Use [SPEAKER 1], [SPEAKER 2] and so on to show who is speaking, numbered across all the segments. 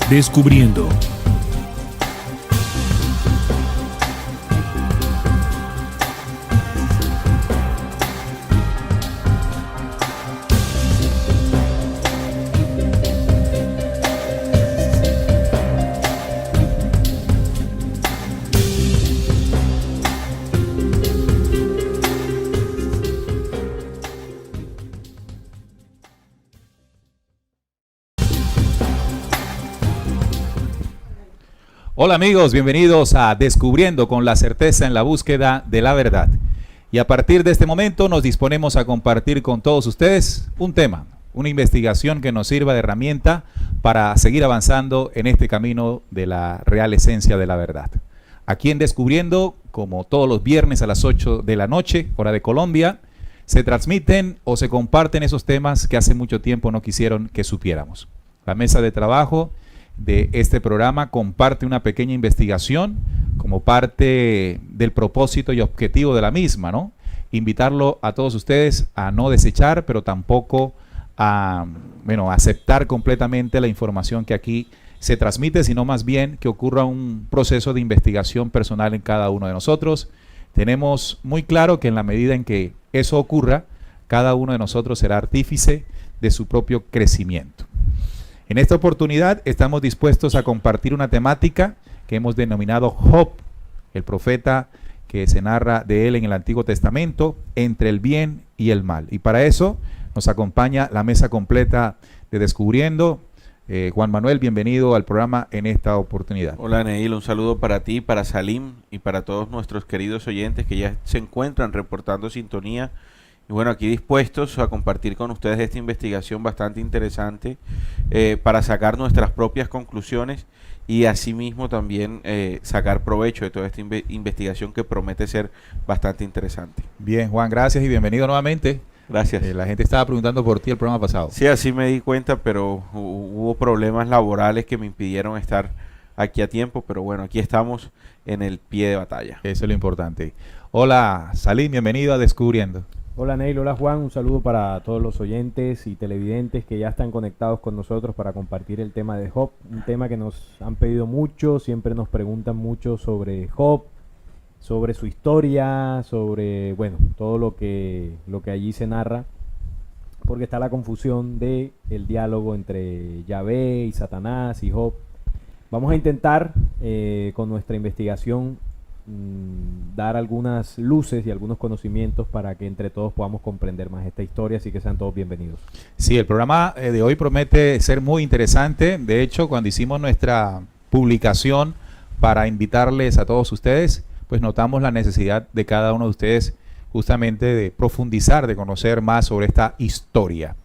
[SPEAKER 1] Descubriendo.
[SPEAKER 2] Hola amigos, bienvenidos a Descubriendo con la certeza en la búsqueda de la verdad. Y a partir de este momento nos disponemos a compartir con todos ustedes un tema, una investigación que nos sirva de herramienta para seguir avanzando en este camino de la real esencia de la verdad. Aquí en Descubriendo, como todos los viernes a las 8 de la noche, hora de Colombia, se transmiten o se comparten esos temas que hace mucho tiempo no quisieron que supiéramos. La mesa de trabajo de este programa comparte una pequeña investigación como parte del propósito y objetivo de la misma, ¿no? Invitarlo a todos ustedes a no desechar, pero tampoco a aceptar completamente la información que aquí se transmite, sino más bien que ocurra un proceso de investigación personal en cada uno de nosotros. Tenemos muy claro que en la medida en que eso ocurra, cada uno de nosotros será artífice de su propio crecimiento. En esta oportunidad estamos dispuestos a compartir una temática que hemos denominado Job, el profeta que se narra de él en el Antiguo Testamento, entre el bien y el mal. Y para eso nos acompaña la mesa completa de Descubriendo. Juan Manuel, bienvenido al programa en esta oportunidad.
[SPEAKER 3] Hola Neil, un saludo para ti, para Salim y para todos nuestros queridos oyentes que ya se encuentran reportando sintonía. Y bueno, aquí dispuestos a compartir con ustedes esta investigación bastante interesante para sacar nuestras propias conclusiones y asimismo también sacar provecho de toda esta investigación que promete ser bastante interesante.
[SPEAKER 2] Bien, Juan, gracias y bienvenido nuevamente.
[SPEAKER 3] Gracias.
[SPEAKER 2] La gente estaba preguntando por ti el programa pasado.
[SPEAKER 3] Sí, así me di cuenta, pero hubo problemas laborales que me impidieron estar aquí a tiempo, pero bueno, aquí estamos en el pie de batalla.
[SPEAKER 2] Eso es lo importante. Hola, Salim, bienvenido a Descubriendo.
[SPEAKER 4] Hola Neil, hola Juan, un saludo para todos los oyentes y televidentes que ya están conectados con nosotros para compartir el tema de Job, un tema que nos han pedido mucho, siempre nos preguntan mucho sobre Job, sobre su historia, sobre, bueno, todo lo que allí se narra, porque está la confusión de el diálogo entre Yahvé y Satanás y Job. Vamos a intentar con nuestra investigación dar algunas luces y algunos conocimientos para que entre todos podamos comprender más esta historia, así que sean todos bienvenidos.
[SPEAKER 2] Sí, el programa de hoy promete ser muy interesante. De hecho, cuando hicimos nuestra publicación para invitarles a todos ustedes, pues notamos la necesidad de cada uno de ustedes justamente de profundizar, de conocer más sobre esta historia.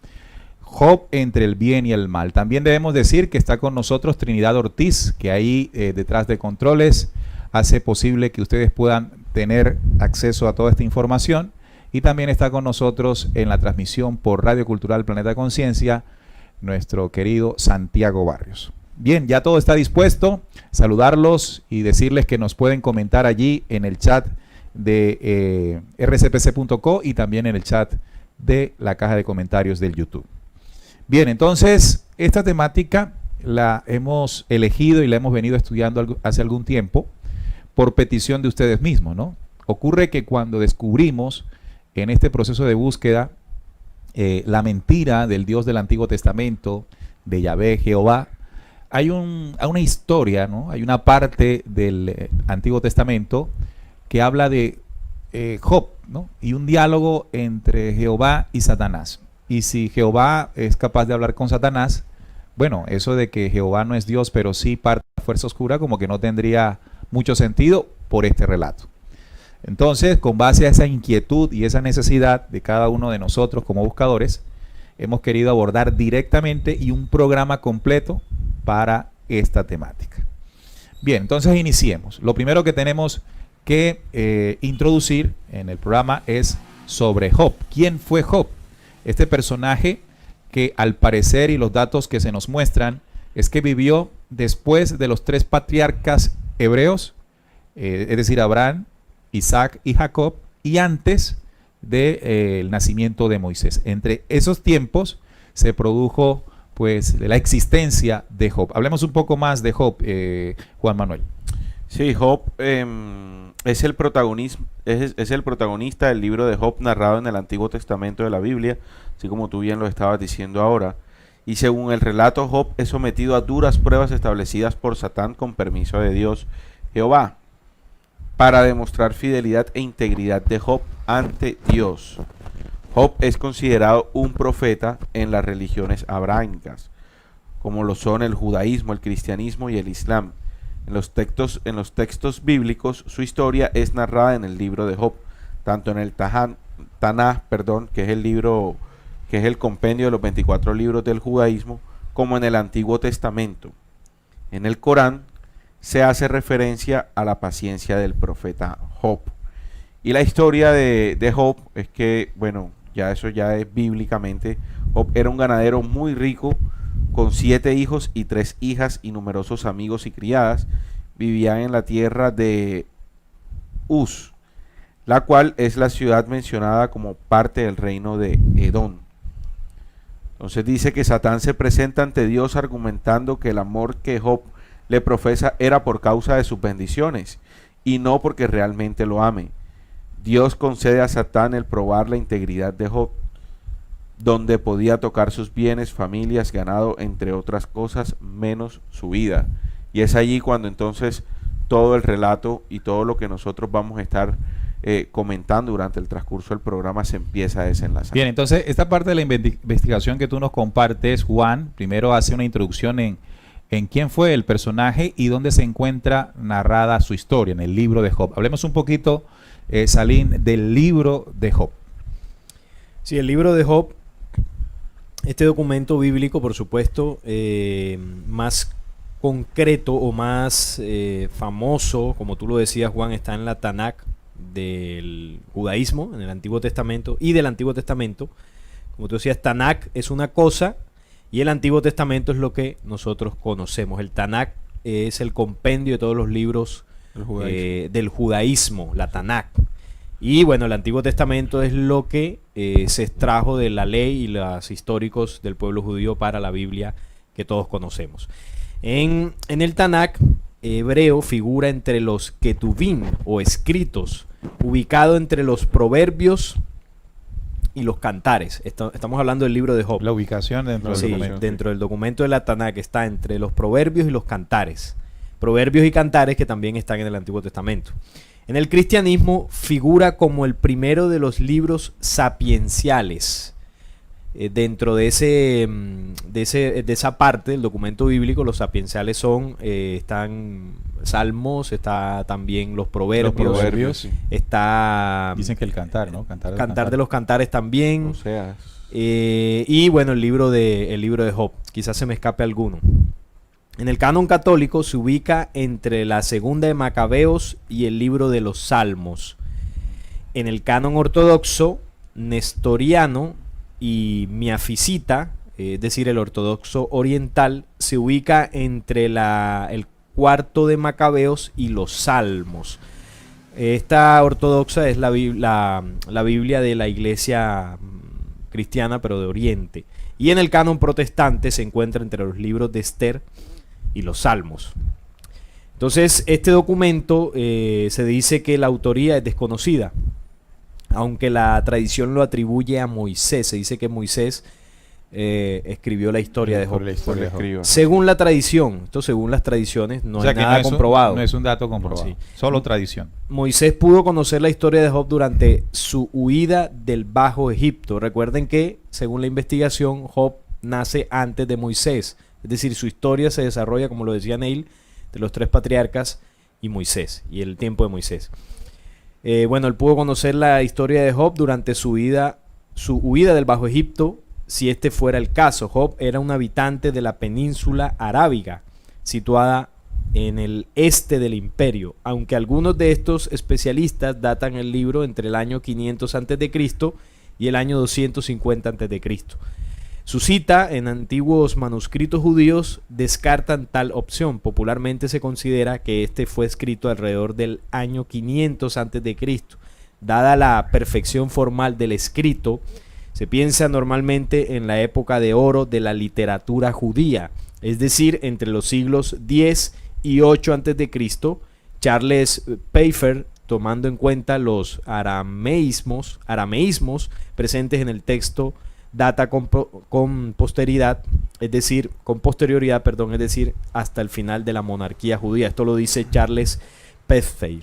[SPEAKER 2] Job entre el bien y el mal. También debemos decir que está con nosotros Trinidad Ortiz, que ahí detrás de controles hace posible que ustedes puedan tener acceso a toda esta información, y también está con nosotros en la transmisión por Radio Cultural Planeta Conciencia nuestro querido Santiago Barrios. Bien, ya todo está dispuesto. Saludarlos y decirles que nos pueden comentar allí en el chat de rcpc.co y también en el chat de la caja de comentarios del YouTube. Bien, entonces esta temática la hemos elegido y la hemos venido estudiando hace algún tiempo por petición de ustedes mismos, ¿no? Ocurre que cuando descubrimos en este proceso de búsqueda la mentira del Dios del Antiguo Testamento, de Yahvé, Jehová, hay una historia, ¿no? Hay una parte del Antiguo Testamento que habla de Job, ¿no? Y un diálogo entre Jehová y Satanás. Y si Jehová es capaz de hablar con Satanás, bueno, eso de que Jehová no es Dios, pero sí parte de la fuerza oscura, como que no tendría mucho sentido por este relato. Entonces, con base a esa inquietud y esa necesidad de cada uno de nosotros como buscadores, hemos querido abordar directamente y un programa completo para esta temática. Bien, entonces iniciemos. Lo primero que tenemos que introducir en el programa es sobre Job. ¿Quién fue Job? Este personaje que al parecer y los datos que se nos muestran es que vivió después de los tres patriarcas hebreos, es decir, Abraham, Isaac y Jacob, y antes del nacimiento de Moisés. Entre esos tiempos se produjo pues de la existencia de Job. Hablemos un poco más de Job, Juan Manuel.
[SPEAKER 3] Sí, Job es el protagonista del libro de Job narrado en el Antiguo Testamento de la Biblia, así como tú bien lo estabas diciendo ahora. Y según el relato, Job es sometido a duras pruebas establecidas por Satán con permiso de Dios Jehová, para demostrar fidelidad e integridad de Job ante Dios. Job es considerado un profeta en las religiones abrahámicas, como lo son el judaísmo, el cristianismo y el islam. En los textos bíblicos, su historia es narrada en el libro de Job, tanto en el Tanaj, que es el compendio de los 24 libros del judaísmo, como en el Antiguo Testamento. En el Corán se hace referencia a la paciencia del profeta Job. Y la historia de Job es que, bueno, eso ya es bíblicamente. Job era un ganadero muy rico, con 7 hijos y 3 hijas y numerosos amigos y criadas. Vivía en la tierra de Uz, la cual es la ciudad mencionada como parte del reino de Edom. Entonces dice que Satán se presenta ante Dios argumentando que el amor que Job le profesa era por causa de sus bendiciones y no porque realmente lo ame. Dios concede a Satán el probar la integridad de Job, donde podía tocar sus bienes, familias, ganado, entre otras cosas, menos su vida. Y es allí cuando entonces todo el relato y todo lo que nosotros vamos a estar comentando durante el transcurso del programa se empieza a desenlazar.
[SPEAKER 2] Bien, entonces esta parte de la investigación que tú nos compartes, Juan, primero hace una introducción en quién fue el personaje y dónde se encuentra narrada su historia, en el libro de Job. Hablemos un poquito, Salim, del libro de Job.
[SPEAKER 4] Sí, el libro de Job, este documento bíblico, por supuesto, más concreto o más famoso, como tú lo decías, Juan, está en la Tanaj del judaísmo, en el Antiguo Testamento y del Antiguo Testamento. Como tú decías, Tanaj es una cosa y el Antiguo Testamento es lo que nosotros conocemos. El Tanaj es el compendio de todos los libros del judaísmo, la Tanaj. Y bueno, el Antiguo Testamento es lo que se extrajo de la ley y los históricos del pueblo judío para la Biblia que todos conocemos. En el Tanaj hebreo figura entre los ketuvim o escritos, ubicado entre los proverbios y los cantares. Estamos hablando del libro de Job.
[SPEAKER 2] La ubicación dentro del documento.
[SPEAKER 4] Dentro del documento de la Tanaj está entre los proverbios y los cantares. Proverbios y cantares que también están en el Antiguo Testamento. En el cristianismo figura como el primero de los libros sapienciales. Dentro de esa parte del documento bíblico, los sapienciales están Salmos, está también los proverbios,
[SPEAKER 3] sí.
[SPEAKER 4] Está
[SPEAKER 2] dicen que el cantar, ¿no?
[SPEAKER 4] Cantar de los cantares también.
[SPEAKER 3] Oseas.
[SPEAKER 4] Y bueno, el libro de Job. Quizás se me escape alguno. En el canon católico se ubica entre la segunda de Macabeos y el libro de los Salmos. En el canon ortodoxo, nestoriano y miafisita, es decir, el ortodoxo oriental, se ubica entre el cuarto de Macabeos y los Salmos. Esta ortodoxa es la Biblia de la iglesia cristiana, pero de Oriente. Y en el canon protestante se encuentra entre los libros de Esther y los Salmos. Entonces, este documento se dice que la autoría es desconocida, aunque la tradición lo atribuye a Moisés. Se dice que Moisés escribió la historia de Job. Según la tradición, según las tradiciones, no hay nada comprobado.
[SPEAKER 2] No es un dato comprobado, sí. Solo tradición.
[SPEAKER 4] Moisés pudo conocer la historia de Job durante su huida del Bajo Egipto. Recuerden que, según la investigación, Job nace antes de Moisés. Es decir, su historia se desarrolla, como lo decía Neil, de los 3 patriarcas y Moisés, y el tiempo de Moisés. Bueno, él pudo conocer la historia de Job durante su huida del Bajo Egipto. Si este fuera el caso, Job era un habitante de la península arábiga, situada en el este del imperio, aunque algunos de estos especialistas datan el libro entre el año 500 a.C. y el año 250 a.C. Su cita en antiguos manuscritos judíos descartan tal opción. Popularmente se considera que este fue escrito alrededor del año 500 a.C. Dada la perfección formal del escrito, Se piensa normalmente en la época de oro de la literatura judía, es decir, entre los siglos X y 8 a.C. Charles Pfeffer, tomando en cuenta los arameísmos presentes en el texto, data con posterioridad, es decir, hasta el final de la monarquía judía. Esto lo dice Charles Pfeffer,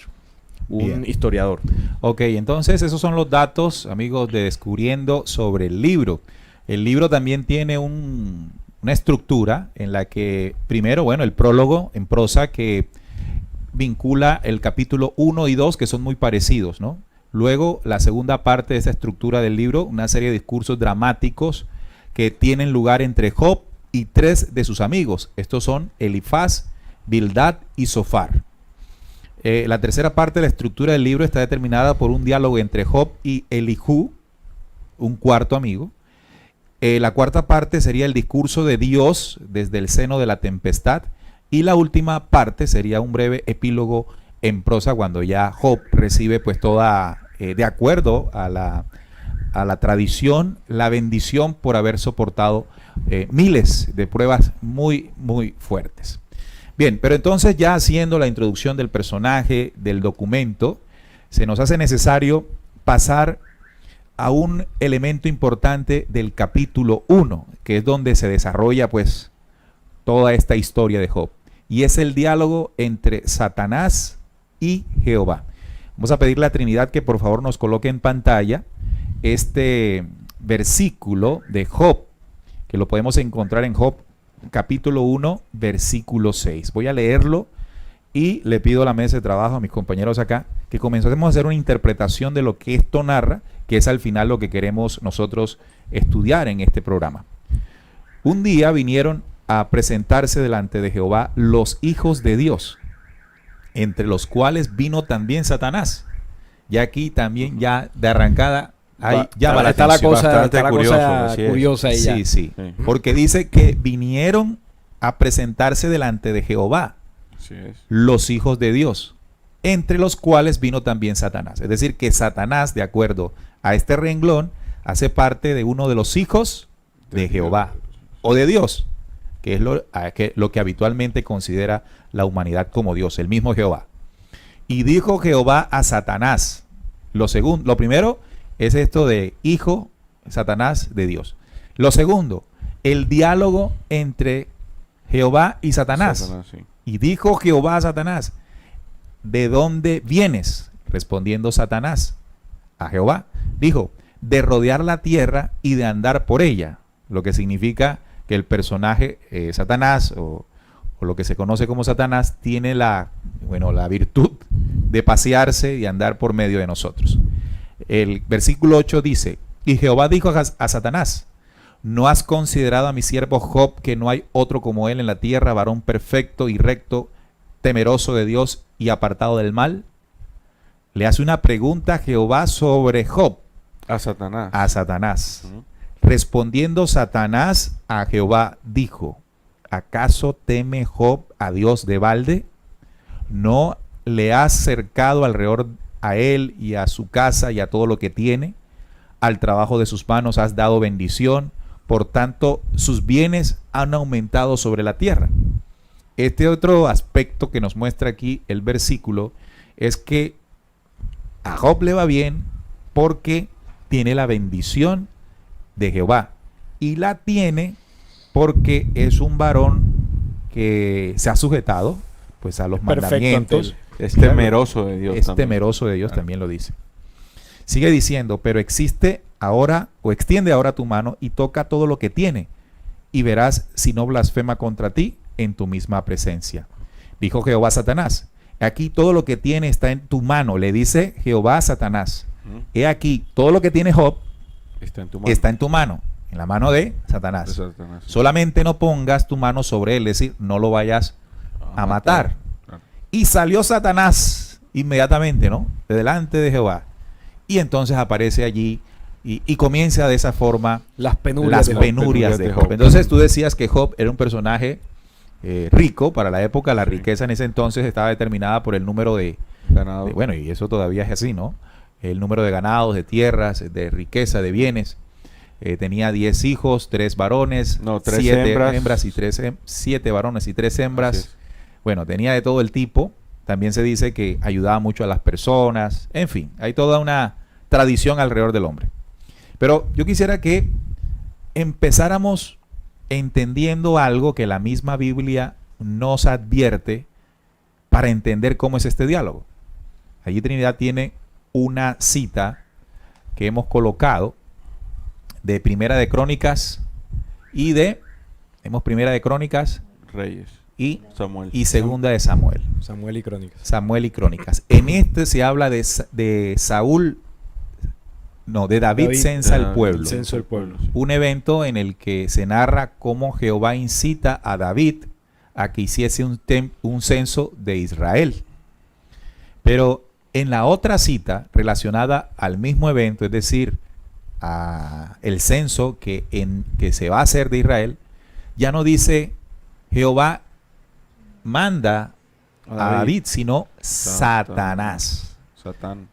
[SPEAKER 4] un historiador.
[SPEAKER 2] Ok, entonces esos son los datos, amigos, de Descubriendo sobre el libro. El libro también tiene una estructura en la que, primero, bueno, el prólogo en prosa que vincula el capítulo 1 y 2, que son muy parecidos, ¿no? Luego, la segunda parte de esa estructura del libro, una serie de discursos dramáticos que tienen lugar entre Job y 3 de sus amigos. Estos son Elifaz, Bildad y Zofar. La tercera parte de la estructura del libro está determinada por un diálogo entre Job y Elijú, un cuarto amigo. La cuarta parte sería el discurso de Dios desde el seno de la tempestad. Y la última parte sería un breve epílogo en prosa cuando ya Job recibe pues toda, de acuerdo a la tradición, la bendición por haber soportado miles de pruebas muy, muy fuertes. Bien, pero entonces ya haciendo la introducción del personaje, del documento, se nos hace necesario pasar a un elemento importante del capítulo 1, que es donde se desarrolla pues toda esta historia de Job. Y es el diálogo entre Satanás y Jehová. Vamos a pedirle a Trinidad que por favor nos coloque en pantalla este versículo de Job, que lo podemos encontrar en Job capítulo 1, versículo 6. Voy a leerlo y le pido a la mesa de trabajo, a mis compañeros acá, que comencemos a hacer una interpretación de lo que esto narra, que es al final lo que queremos nosotros estudiar en este programa. Un día vinieron a presentarse delante de Jehová los hijos de Dios, entre los cuales vino también Satanás. Y aquí también ya de arrancada llama la
[SPEAKER 4] está la
[SPEAKER 2] atención.
[SPEAKER 4] cosa,
[SPEAKER 3] Bastante
[SPEAKER 4] está la
[SPEAKER 3] curioso,
[SPEAKER 4] cosa
[SPEAKER 3] así es.
[SPEAKER 4] curiosa ahí ya.
[SPEAKER 2] Sí, sí, porque dice que vinieron a presentarse delante de Jehová
[SPEAKER 3] Así es.
[SPEAKER 2] los hijos de Dios, entre los cuales vino también Satanás. Es decir, que Satanás, de acuerdo a este renglón, hace parte de uno de los hijos de Jehová o de Dios, que es lo que habitualmente considera la humanidad como Dios, el mismo Jehová. Y dijo Jehová a Satanás. Lo primero es esto de hijo, Satanás, de Dios. Lo segundo, el diálogo entre Jehová y Satanás.
[SPEAKER 3] Sí.
[SPEAKER 2] Y dijo Jehová a Satanás, ¿de dónde vienes? Respondiendo Satanás a Jehová, dijo, de rodear la tierra y de andar por ella. Lo que significa que el personaje Satanás, o lo que se conoce como Satanás, tiene la virtud de pasearse y andar por medio de nosotros. El versículo 8 dice, y Jehová dijo a Satanás, ¿no has considerado a mi siervo Job, que no hay otro como él en la tierra, varón perfecto y recto, temeroso de Dios y apartado del mal? Le hace una pregunta a Jehová sobre Job.
[SPEAKER 3] A Satanás.
[SPEAKER 2] A Satanás. Respondiendo Satanás a Jehová, dijo, ¿acaso teme Job a Dios de balde? ¿No le has cercado alrededor a él y a su casa y a todo lo que tiene? Al trabajo de sus manos has dado bendición, por tanto sus bienes han aumentado sobre la tierra. Este otro aspecto que nos muestra aquí el versículo es que a Job le va bien porque tiene la bendición de Jehová, y la tiene porque es un varón que se ha sujetado pues a los mandamientos.
[SPEAKER 3] Es temeroso de Dios.
[SPEAKER 2] Es
[SPEAKER 3] también.
[SPEAKER 2] temeroso de Dios, también lo dice. Sigue diciendo, pero extiende ahora tu mano y toca todo lo que tiene, y verás si no blasfema contra ti en tu misma presencia. Dijo Jehová a Satanás, aquí todo lo que tiene está en tu mano. Le dice Jehová a Satanás, he aquí todo lo que tiene Job está en tu mano, en la mano de Satanás. Solamente no pongas tu mano sobre él, es decir, no lo vayas a matar.
[SPEAKER 3] Claro.
[SPEAKER 2] Y salió Satanás inmediatamente, ¿no? De delante de Jehová. Y entonces aparece allí y comienza de esa forma
[SPEAKER 4] las penurias
[SPEAKER 2] de Job. Entonces tú decías que Job era un personaje rico para la época. La riqueza en ese entonces estaba determinada por el número de ganado. Y eso todavía es así, ¿no? El número de ganados, de tierras, de riqueza, de bienes. tenía 10 hijos, 3 varones,
[SPEAKER 3] No, 3
[SPEAKER 2] 7
[SPEAKER 3] hembras.
[SPEAKER 2] y 7 varones y 3
[SPEAKER 3] Así
[SPEAKER 2] hembras.
[SPEAKER 3] es.
[SPEAKER 2] Bueno, tenía de todo el tipo. También se dice que ayudaba mucho a las personas. En fin, hay toda una tradición alrededor del hombre. Pero yo quisiera que empezáramos entendiendo algo que la misma Biblia nos advierte para entender cómo es este diálogo. Allí Trinidad tiene una cita que hemos colocado de Primera de Crónicas Primera de Crónicas
[SPEAKER 3] Reyes. Samuel.
[SPEAKER 2] y Segunda de Samuel.
[SPEAKER 4] Samuel y Crónicas.
[SPEAKER 2] Samuel y Crónicas. En este se habla de David censa al pueblo.
[SPEAKER 4] Censo del pueblo.
[SPEAKER 2] Un evento en el que se narra cómo Jehová incita a David a que hiciese un censo de Israel. Pero en la otra cita relacionada al mismo evento, es decir, a el censo que se va a hacer de Israel, ya no dice Jehová manda a David, sino Satanás.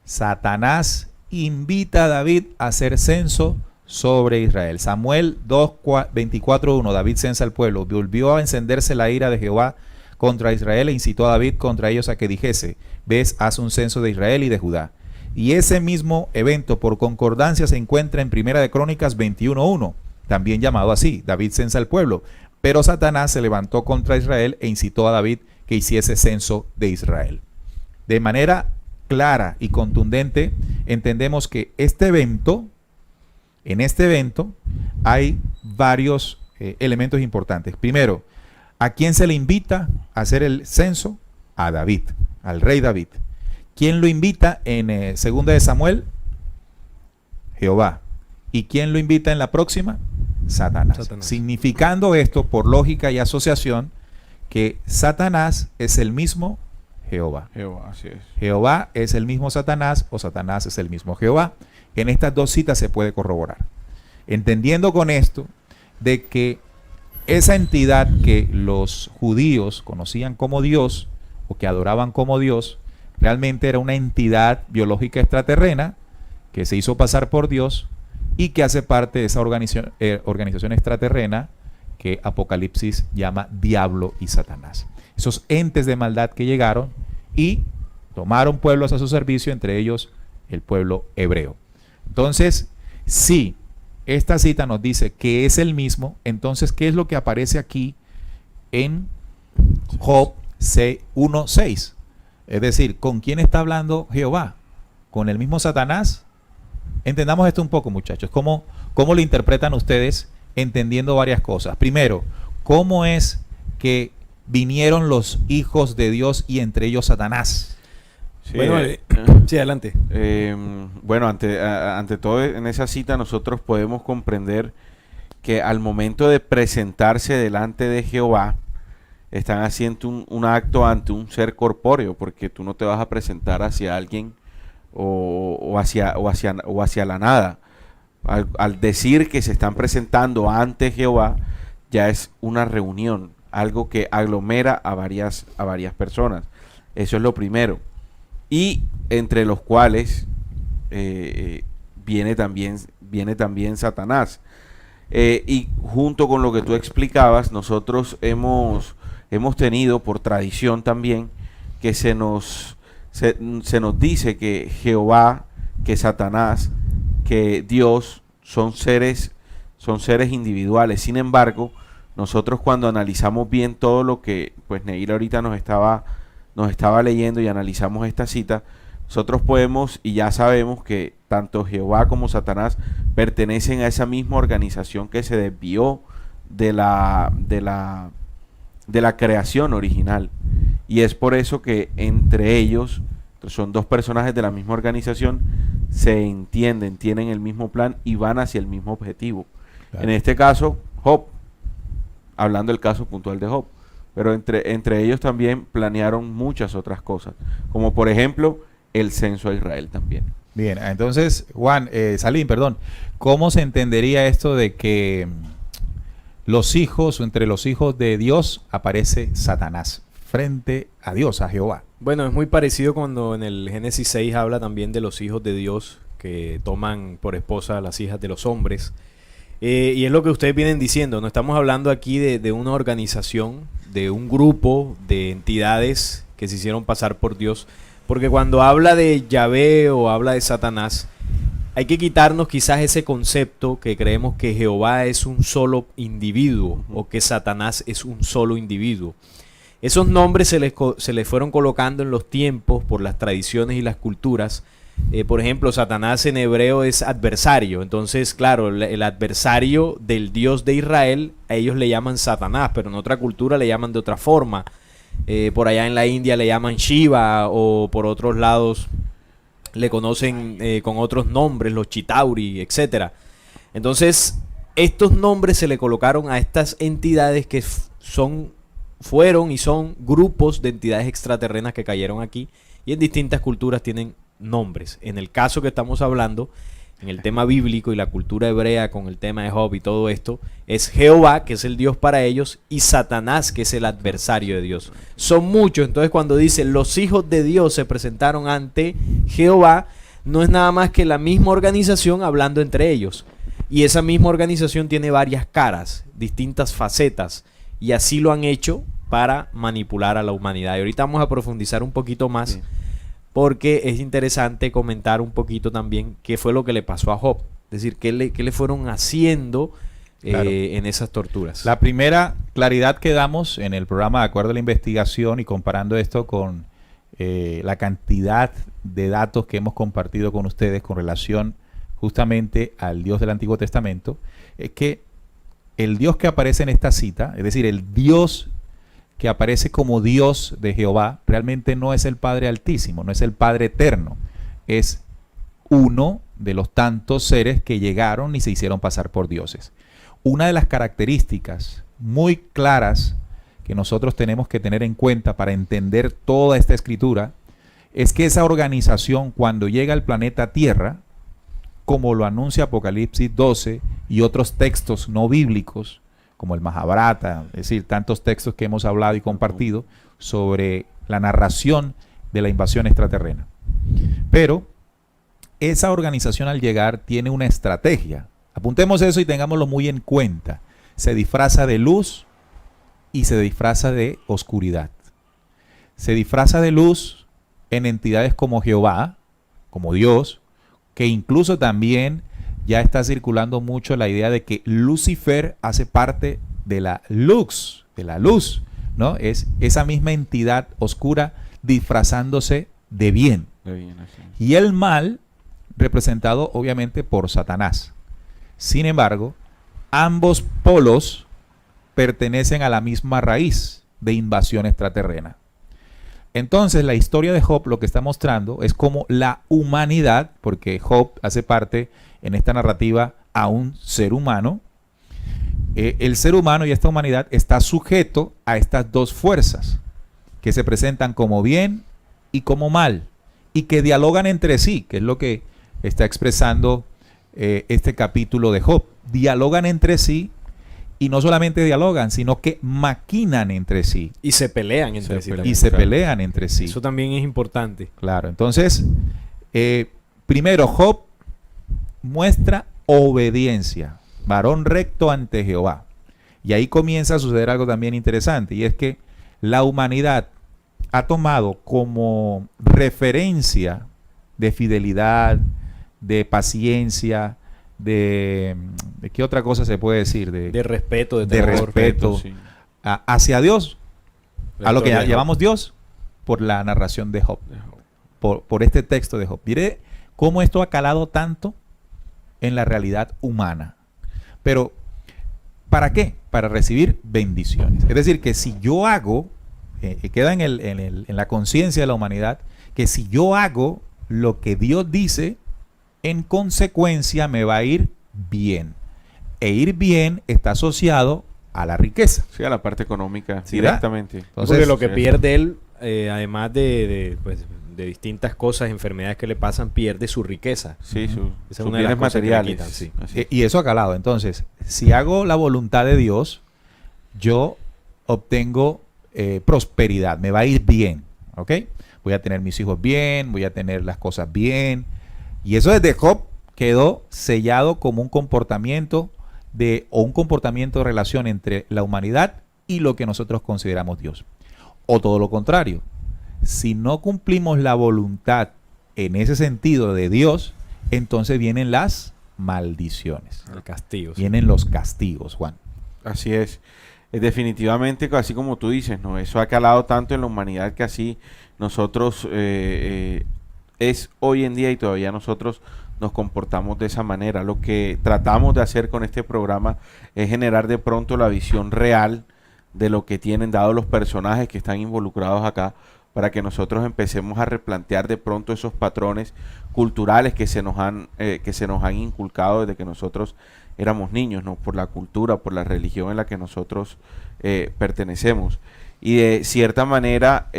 [SPEAKER 2] Satanás invita a David a hacer censo sobre Israel. Samuel 24:1, David censa al pueblo. Volvió a encenderse la ira de Jehová contra Israel e incitó a David contra ellos a que dijese: ves, haz un censo de Israel y de Judá. Y ese mismo evento por concordancia se encuentra en Primera de Crónicas 21:1, también llamado así, David censa al pueblo. Pero Satanás se levantó contra Israel e incitó a David que hiciese censo de Israel. De manera clara y contundente entendemos que en este evento hay varios elementos importantes. Primero, ¿a quién se le invita a hacer el censo? A David, al rey David. ¿Quién lo invita en Segunda de Samuel? Jehová. ¿Y quién lo invita en la próxima? Satanás. Significando esto, por lógica y asociación, que Satanás es el mismo Jehová.
[SPEAKER 3] Así es.
[SPEAKER 2] Jehová es el mismo Satanás o Satanás es el mismo Jehová. En estas dos citas se puede corroborar. Entendiendo con esto de que esa entidad que los judíos conocían como Dios o que adoraban como Dios, realmente era una entidad biológica extraterrena que se hizo pasar por Dios y que hace parte de esa organización extraterrena que Apocalipsis llama Diablo y Satanás. Esos entes de maldad que llegaron y tomaron pueblos a su servicio, entre ellos el pueblo hebreo. Entonces, si esta cita nos dice que es el mismo, entonces, ¿qué es lo que aparece aquí en Job 1:6? Es decir, ¿con quién está hablando Jehová? ¿Con el mismo Satanás? Entendamos esto un poco, muchachos. ¿Cómo lo interpretan ustedes entendiendo varias cosas? Primero, ¿cómo es que vinieron los hijos de Dios y entre ellos Satanás?
[SPEAKER 3] Sí,
[SPEAKER 4] Bueno, sí, adelante.
[SPEAKER 3] Bueno, ante todo en esa cita nosotros podemos comprender que al momento de presentarse delante de Jehová, están haciendo un acto ante un ser corpóreo, porque tú no te vas a presentar hacia alguien o hacia la nada. Al decir que se están presentando ante Jehová, ya es una reunión, algo que aglomera a varias personas. Eso es lo primero. Y entre los cuales viene también Satanás. Y junto con lo que tú explicabas, nosotros hemos tenido por tradición también que se nos dice que Jehová, que Satanás, que Dios son seres individuales. Sin embargo, nosotros cuando analizamos bien todo lo que pues Neil ahorita nos estaba leyendo y analizamos esta cita, nosotros podemos y ya sabemos que tanto Jehová como Satanás pertenecen a esa misma organización que se desvió de la creación original. Y es por eso que entre ellos, son dos personajes de la misma organización, se entienden, tienen el mismo plan y van hacia el mismo objetivo. Claro. En este caso, Job, hablando del caso puntual de Job, pero entre ellos también planearon muchas otras cosas, como por ejemplo el censo a Israel también.
[SPEAKER 2] Bien, entonces, Salim, perdón, ¿cómo se entendería esto de que entre los hijos de Dios aparece Satanás frente a Dios, a Jehová?
[SPEAKER 4] Bueno, es muy parecido cuando en el Génesis 6 habla también de los hijos de Dios que toman por esposa a las hijas de los hombres. Y es lo que ustedes vienen diciendo, no estamos hablando aquí de una organización, de un grupo de entidades que se hicieron pasar por Dios, porque cuando habla de Yahvé o habla de Satanás, hay que quitarnos quizás ese concepto que creemos que Jehová es un solo individuo o que Satanás es un solo individuo. Esos nombres se les fueron colocando en los tiempos por las tradiciones y las culturas. Por ejemplo, Satanás en hebreo es adversario. Entonces, claro, el adversario del Dios de Israel, a ellos le llaman Satanás, pero en otra cultura le llaman de otra forma. Por allá en la India le llaman Shiva, o por otros lados le conocen con otros nombres, los Chitauri, etc. Entonces, estos nombres se le colocaron a estas entidades que fueron y son grupos de entidades extraterrenas que cayeron aquí y en distintas culturas tienen nombres. En el caso que estamos hablando, en el tema bíblico y la cultura hebrea con el tema de Job y todo esto, es Jehová, que es el Dios para ellos, y Satanás, que es el adversario de Dios. Son muchos, entonces cuando dice los hijos de Dios se presentaron ante Jehová, no es nada más que la misma organización hablando entre ellos. Y esa misma organización tiene varias caras, distintas facetas, y así lo han hecho para manipular a la humanidad. Y ahorita vamos a profundizar un poquito más. Sí. Porque es interesante comentar un poquito también qué fue lo que le pasó a Job. Es decir, qué le fueron haciendo en esas torturas.
[SPEAKER 2] La primera claridad que damos en el programa de acuerdo a la investigación y comparando esto con la cantidad de datos que hemos compartido con ustedes con relación justamente al Dios del Antiguo Testamento, es que el Dios que aparece en esta cita, es decir, el Dios que aparece como Dios de Jehová, realmente no es el Padre Altísimo, no es el Padre Eterno, es uno de los tantos seres que llegaron y se hicieron pasar por dioses. Una de las características muy claras que nosotros tenemos que tener en cuenta para entender toda esta escritura es que esa organización, cuando llega al planeta Tierra, como lo anuncia Apocalipsis 12 y otros textos no bíblicos, como el Mahabharata, es decir, tantos textos que hemos hablado y compartido sobre la narración de la invasión extraterrena. Pero esa organización al llegar tiene una estrategia. Apuntemos eso y tengámoslo muy en cuenta. Se disfraza de luz y se disfraza de oscuridad. Se disfraza de luz en entidades como Jehová, como Dios, que incluso también ya está circulando mucho la idea de que Lucifer hace parte de la luz, ¿no? Es esa misma entidad oscura disfrazándose de bien. Y el mal representado obviamente por Satanás. Sin embargo, ambos polos pertenecen a la misma raíz de invasión extraterrena. Entonces, la historia de Job lo que está mostrando es cómo la humanidad, porque Job hace parte en esta narrativa a un ser humano, el ser humano y esta humanidad está sujeto a estas dos fuerzas que se presentan como bien y como mal y que dialogan entre sí, que es lo que está expresando este capítulo de Job. Dialogan entre sí y no solamente dialogan, sino que maquinan entre sí.
[SPEAKER 4] Y se pelean entre sí.
[SPEAKER 2] Y se pelean entre sí.
[SPEAKER 4] Eso también es importante.
[SPEAKER 2] Claro, entonces, primero Job muestra obediencia, varón recto ante Jehová. Y ahí comienza a suceder algo también interesante, y es que la humanidad ha tomado como referencia de fidelidad, de paciencia, de ¿qué otra cosa se puede decir?
[SPEAKER 4] De respeto,
[SPEAKER 2] de respeto sí, hacia Dios, a lo que llamamos Dios, por la narración de Job, por este texto de Job. Diré cómo esto ha calado tanto en la realidad humana. Pero, ¿para qué? Para recibir bendiciones. Es decir, que si yo hago, queda en la conciencia de la humanidad, que si yo hago lo que Dios dice, en consecuencia me va a ir bien. E ir bien está asociado a la riqueza.
[SPEAKER 3] Sí, a la parte económica,
[SPEAKER 2] ¿sí,
[SPEAKER 3] directamente.
[SPEAKER 4] Entonces, porque lo que pierde él, además de distintas cosas, enfermedades que le pasan, pierde su riqueza.
[SPEAKER 3] Sí,
[SPEAKER 4] sus bienes materiales.
[SPEAKER 2] Quitan, sí. Y eso ha calado. Entonces, si hago la voluntad de Dios, yo obtengo prosperidad, me va a ir bien, ¿ok? Voy a tener mis hijos bien, voy a tener las cosas bien. Y eso desde Job quedó sellado como un comportamiento o un comportamiento de relación entre la humanidad y lo que nosotros consideramos Dios. O todo lo contrario, si no cumplimos la voluntad en ese sentido de Dios, entonces vienen las maldiciones.
[SPEAKER 4] El castigo. Sí.
[SPEAKER 2] Vienen los castigos, Juan.
[SPEAKER 3] Así es. Definitivamente, así como tú dices, ¿no? Eso ha calado tanto en la humanidad que así nosotros es hoy en día y todavía nosotros nos comportamos de esa manera. Lo que tratamos de hacer con este programa es generar de pronto la visión real de lo que tienen dado los personajes que están involucrados acá, para que nosotros empecemos a replantear de pronto esos patrones culturales que se nos han inculcado desde que nosotros éramos niños, ¿no? Por la cultura, por la religión en la que nosotros pertenecemos. Y de cierta manera,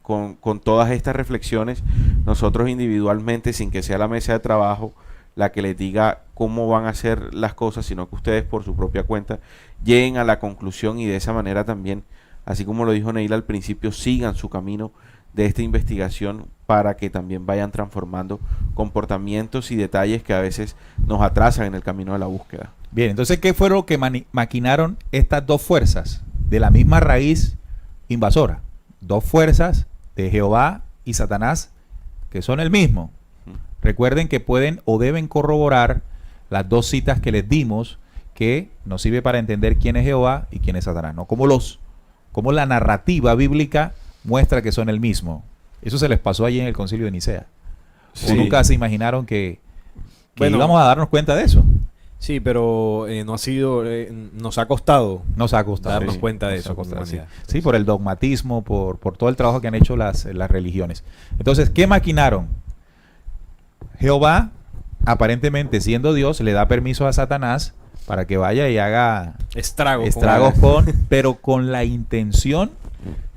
[SPEAKER 3] con todas estas reflexiones, nosotros individualmente, sin que sea la mesa de trabajo la que les diga cómo van a ser las cosas, sino que ustedes por su propia cuenta lleguen a la conclusión y de esa manera también, así como lo dijo Neil al principio, sigan su camino de esta investigación para que también vayan transformando comportamientos y detalles que a veces nos atrasan en el camino de la búsqueda.
[SPEAKER 2] Bien, entonces, ¿qué fue lo que maquinaron estas dos fuerzas de la misma raíz invasora? Dos fuerzas de Jehová y Satanás que son el mismo. Recuerden que pueden o deben corroborar las dos citas que les dimos, que nos sirve para entender quién es Jehová y quién es Satanás, ¿no? Como la narrativa bíblica muestra que son el mismo. Eso se les pasó allí en el Concilio de Nicea.
[SPEAKER 3] Sí.
[SPEAKER 2] ¿O nunca se imaginaron que
[SPEAKER 4] Bueno,
[SPEAKER 2] íbamos a darnos cuenta de eso?
[SPEAKER 4] Sí, pero no ha sido, nos ha costado
[SPEAKER 2] Nos ha costado
[SPEAKER 4] darnos
[SPEAKER 2] sí,
[SPEAKER 4] cuenta de
[SPEAKER 2] nos ha
[SPEAKER 4] eso.
[SPEAKER 2] costado, sí.
[SPEAKER 4] humanidad.
[SPEAKER 2] Sí, por el dogmatismo, por todo el trabajo que han hecho las religiones. Entonces, ¿qué maquinaron? Jehová, aparentemente siendo Dios, le da permiso a Satanás para que vaya y haga
[SPEAKER 4] Estragos
[SPEAKER 2] pero con la intención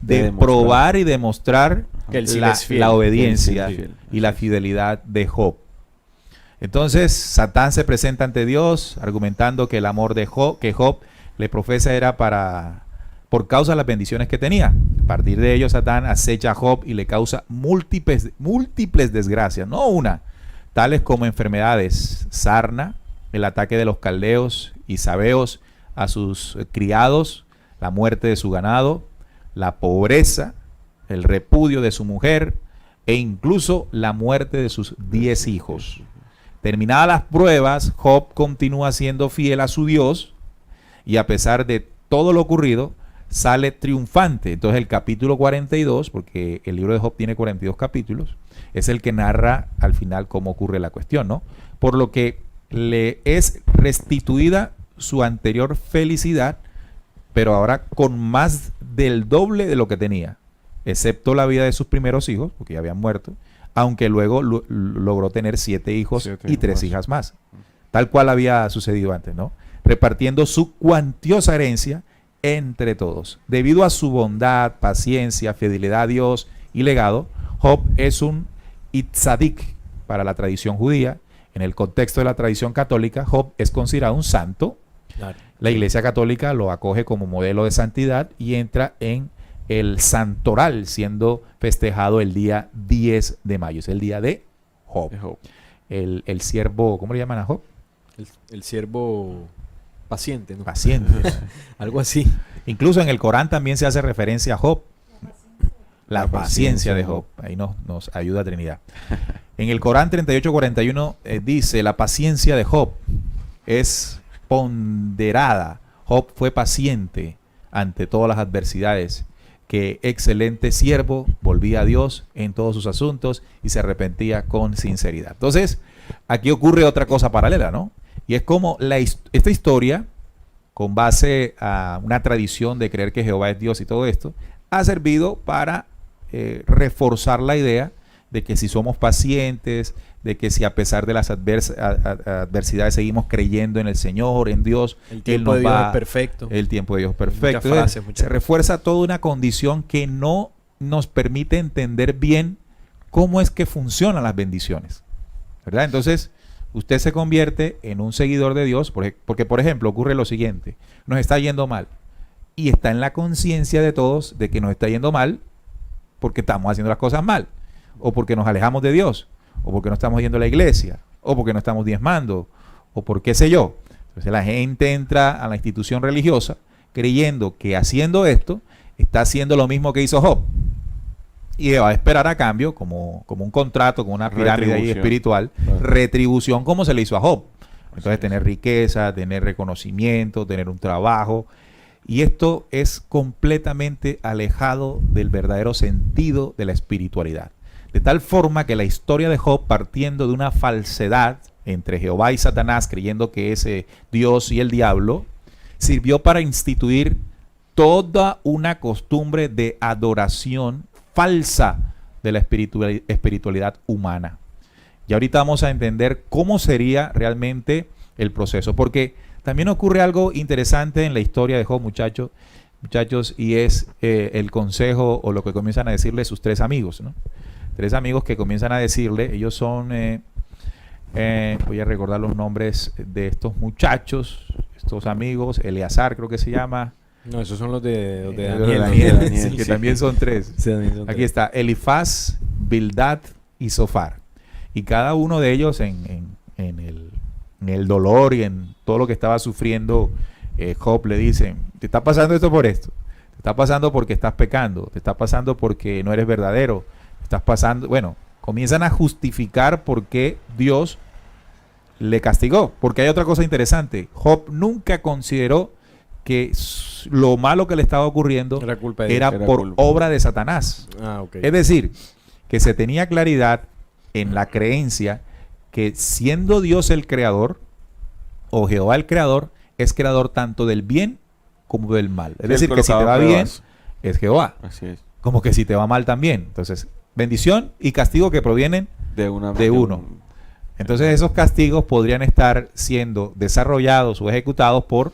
[SPEAKER 2] de
[SPEAKER 3] demostrar.
[SPEAKER 2] probar y demostrar
[SPEAKER 4] Que él sí
[SPEAKER 2] la,
[SPEAKER 4] es fiel.
[SPEAKER 2] la obediencia
[SPEAKER 3] Que él sí es fiel.
[SPEAKER 2] y la fidelidad de Job. Entonces, Satán se presenta ante Dios argumentando que el amor de Job, que Job le profesa era por causa de las bendiciones que tenía. A partir de ello, Satán acecha a Job y le causa múltiples desgracias, no una, tales como enfermedades, sarna, el ataque de los caldeos y sabeos a sus criados, la muerte de su ganado, la pobreza, el repudio de su mujer e incluso la muerte de sus 10 hijos. Terminadas las pruebas, Job continúa siendo fiel a su Dios y a pesar de todo lo ocurrido, sale triunfante. Entonces el capítulo 42, porque el libro de Job tiene 42 capítulos, es el que narra al final cómo ocurre la cuestión, ¿no? Por lo que le es restituida su anterior felicidad, pero ahora con más del doble de lo que tenía, excepto la vida de sus primeros hijos, porque ya habían muerto, aunque luego logró tener 7 hijos y 3 hijas más, tal cual había sucedido antes, ¿no? Repartiendo su cuantiosa herencia entre todos. Debido a su bondad, paciencia, fidelidad a Dios y legado, Job es un itzadik para la tradición judía. En el contexto de la tradición católica, Job es considerado un santo.
[SPEAKER 4] Claro.
[SPEAKER 2] La Iglesia Católica lo acoge como modelo de santidad y entra en el santoral, siendo festejado el día 10 de mayo. Es el día de Job.
[SPEAKER 3] De Job.
[SPEAKER 2] El siervo, ¿cómo le llaman a Job?
[SPEAKER 4] El siervo paciente, ¿no?
[SPEAKER 2] Paciente.
[SPEAKER 4] Algo así.
[SPEAKER 2] Incluso en el Corán también se hace referencia a Job. La paciencia de Job. Ahí nos ayuda Trinidad. En el Corán 38:41 dice, la paciencia de Job es ponderada. Job fue paciente ante todas las adversidades. Que excelente siervo, volvía a Dios en todos sus asuntos y se arrepentía con sinceridad. Entonces, aquí ocurre otra cosa paralela, ¿no? Y es como esta historia, con base a una tradición de creer que Jehová es Dios y todo esto, ha servido para reforzar la idea de que si somos pacientes, de que si a pesar de las adversidades seguimos creyendo en el Señor, en Dios,
[SPEAKER 4] El tiempo de Dios es perfecto.
[SPEAKER 2] El tiempo de Dios es perfecto.
[SPEAKER 4] Muchas frases, muchas
[SPEAKER 2] Se refuerza toda una condición que no nos permite entender bien cómo es que funcionan las bendiciones, ¿verdad? Entonces, usted se convierte en un seguidor de Dios, porque, por ejemplo, ocurre lo siguiente: nos está yendo mal, y está en la conciencia de todos de que nos está yendo mal porque estamos haciendo las cosas mal, o porque nos alejamos de Dios, o porque no estamos yendo a la iglesia, o porque no estamos diezmando, o por qué sé yo. Entonces la gente entra a la institución religiosa creyendo que haciendo esto está haciendo lo mismo que hizo Job. Y va a esperar a cambio, como un contrato, como una pirámide ahí espiritual, retribución como se le hizo a Job. Entonces tener riqueza, tener reconocimiento, tener un trabajo. Y esto es completamente alejado del verdadero sentido de la espiritualidad. De tal forma que la historia de Job, partiendo de una falsedad entre Jehová y Satanás, creyendo que es Dios y el diablo, sirvió para instituir toda una costumbre de adoración falsa de la espiritualidad humana. Y ahorita vamos a entender cómo sería realmente el proceso, porque también ocurre algo interesante en la historia de Job, muchachos, y es el consejo o lo que comienzan a decirle sus tres amigos, ¿no? Tres amigos que comienzan a decirle, ellos son, voy a recordar los nombres de estos muchachos, estos amigos, Eleazar creo que se llama.
[SPEAKER 4] No, esos son los de
[SPEAKER 2] Daniel,
[SPEAKER 4] Sí,
[SPEAKER 2] que
[SPEAKER 4] sí.
[SPEAKER 2] también son tres.
[SPEAKER 4] Sí, también son
[SPEAKER 2] Aquí
[SPEAKER 4] tres.
[SPEAKER 2] está Elifaz, Bildad y Zofar. Y cada uno de ellos en el dolor y en todo lo que estaba sufriendo, Job le dicen, te está pasando esto por esto, te está pasando porque estás pecando, te está pasando porque no eres verdadero, te estás pasando, bueno, comienzan a justificar por qué Dios le castigó. Porque hay otra cosa interesante, Job nunca consideró que lo malo que le estaba ocurriendo
[SPEAKER 4] Era culpa de
[SPEAKER 2] era
[SPEAKER 4] Dios.
[SPEAKER 2] por
[SPEAKER 3] culpa.
[SPEAKER 2] obra de Satanás.
[SPEAKER 4] Ah, ok.
[SPEAKER 2] Es decir, que se tenía claridad en la creencia que siendo Dios el creador, o Jehová el creador, es creador tanto del bien como del mal. Es decir, que si te va bien, es Jehová.
[SPEAKER 3] Así es.
[SPEAKER 2] Como que si te va mal también. Entonces, bendición y castigo que provienen de uno. Entonces, esos castigos podrían estar siendo desarrollados o ejecutados por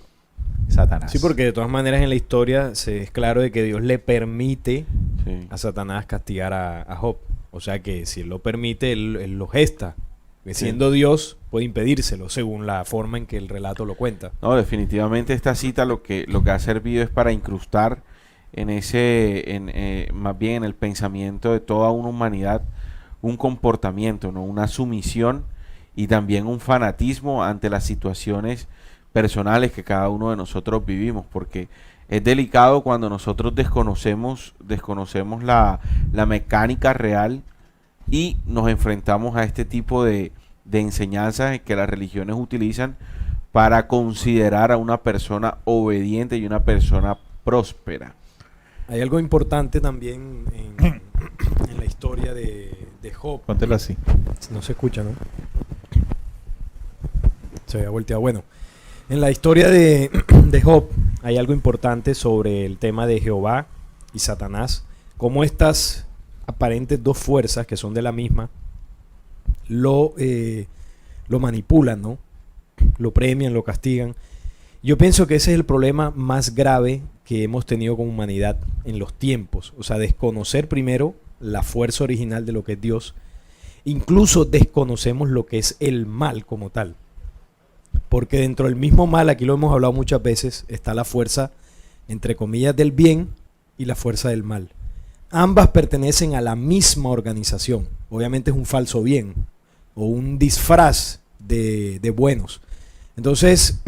[SPEAKER 2] Satanás.
[SPEAKER 4] Sí, porque de todas maneras en la historia se es claro de que Dios le permite
[SPEAKER 3] Sí.
[SPEAKER 4] a Satanás castigar a Job. O sea que si él lo permite, él lo gesta. Que
[SPEAKER 3] Sí.
[SPEAKER 4] siendo Dios, puede impedírselo, según la forma en que el relato lo cuenta.
[SPEAKER 3] No, definitivamente esta cita lo que ha servido es para incrustar más bien en el pensamiento de toda una humanidad, un comportamiento, ¿no? Una sumisión y también un fanatismo ante las situaciones personales que cada uno de nosotros vivimos, porque es delicado cuando nosotros desconocemos la mecánica real y nos enfrentamos a este tipo de enseñanzas que las religiones utilizan para considerar a una persona obediente y una persona próspera.
[SPEAKER 4] Hay algo importante también en la historia de Job.
[SPEAKER 2] Póntelo así.
[SPEAKER 4] No se escucha, ¿no? Se había volteado. Bueno, en la historia de Job hay algo importante sobre el tema de Jehová y Satanás. Cómo estas aparentes dos fuerzas que son de la misma lo manipulan, ¿no? Lo premian, lo castigan. Yo pienso que ese es el problema más grave que hemos tenido como humanidad en los tiempos. O sea, desconocer primero la fuerza original de lo que es Dios. Incluso desconocemos lo que es el mal como tal. Porque dentro del mismo mal, aquí lo hemos hablado muchas veces, está la fuerza, entre comillas, del bien y la fuerza del mal. Ambas pertenecen a la misma organización. Obviamente es un falso bien o un disfraz de buenos. Entonces,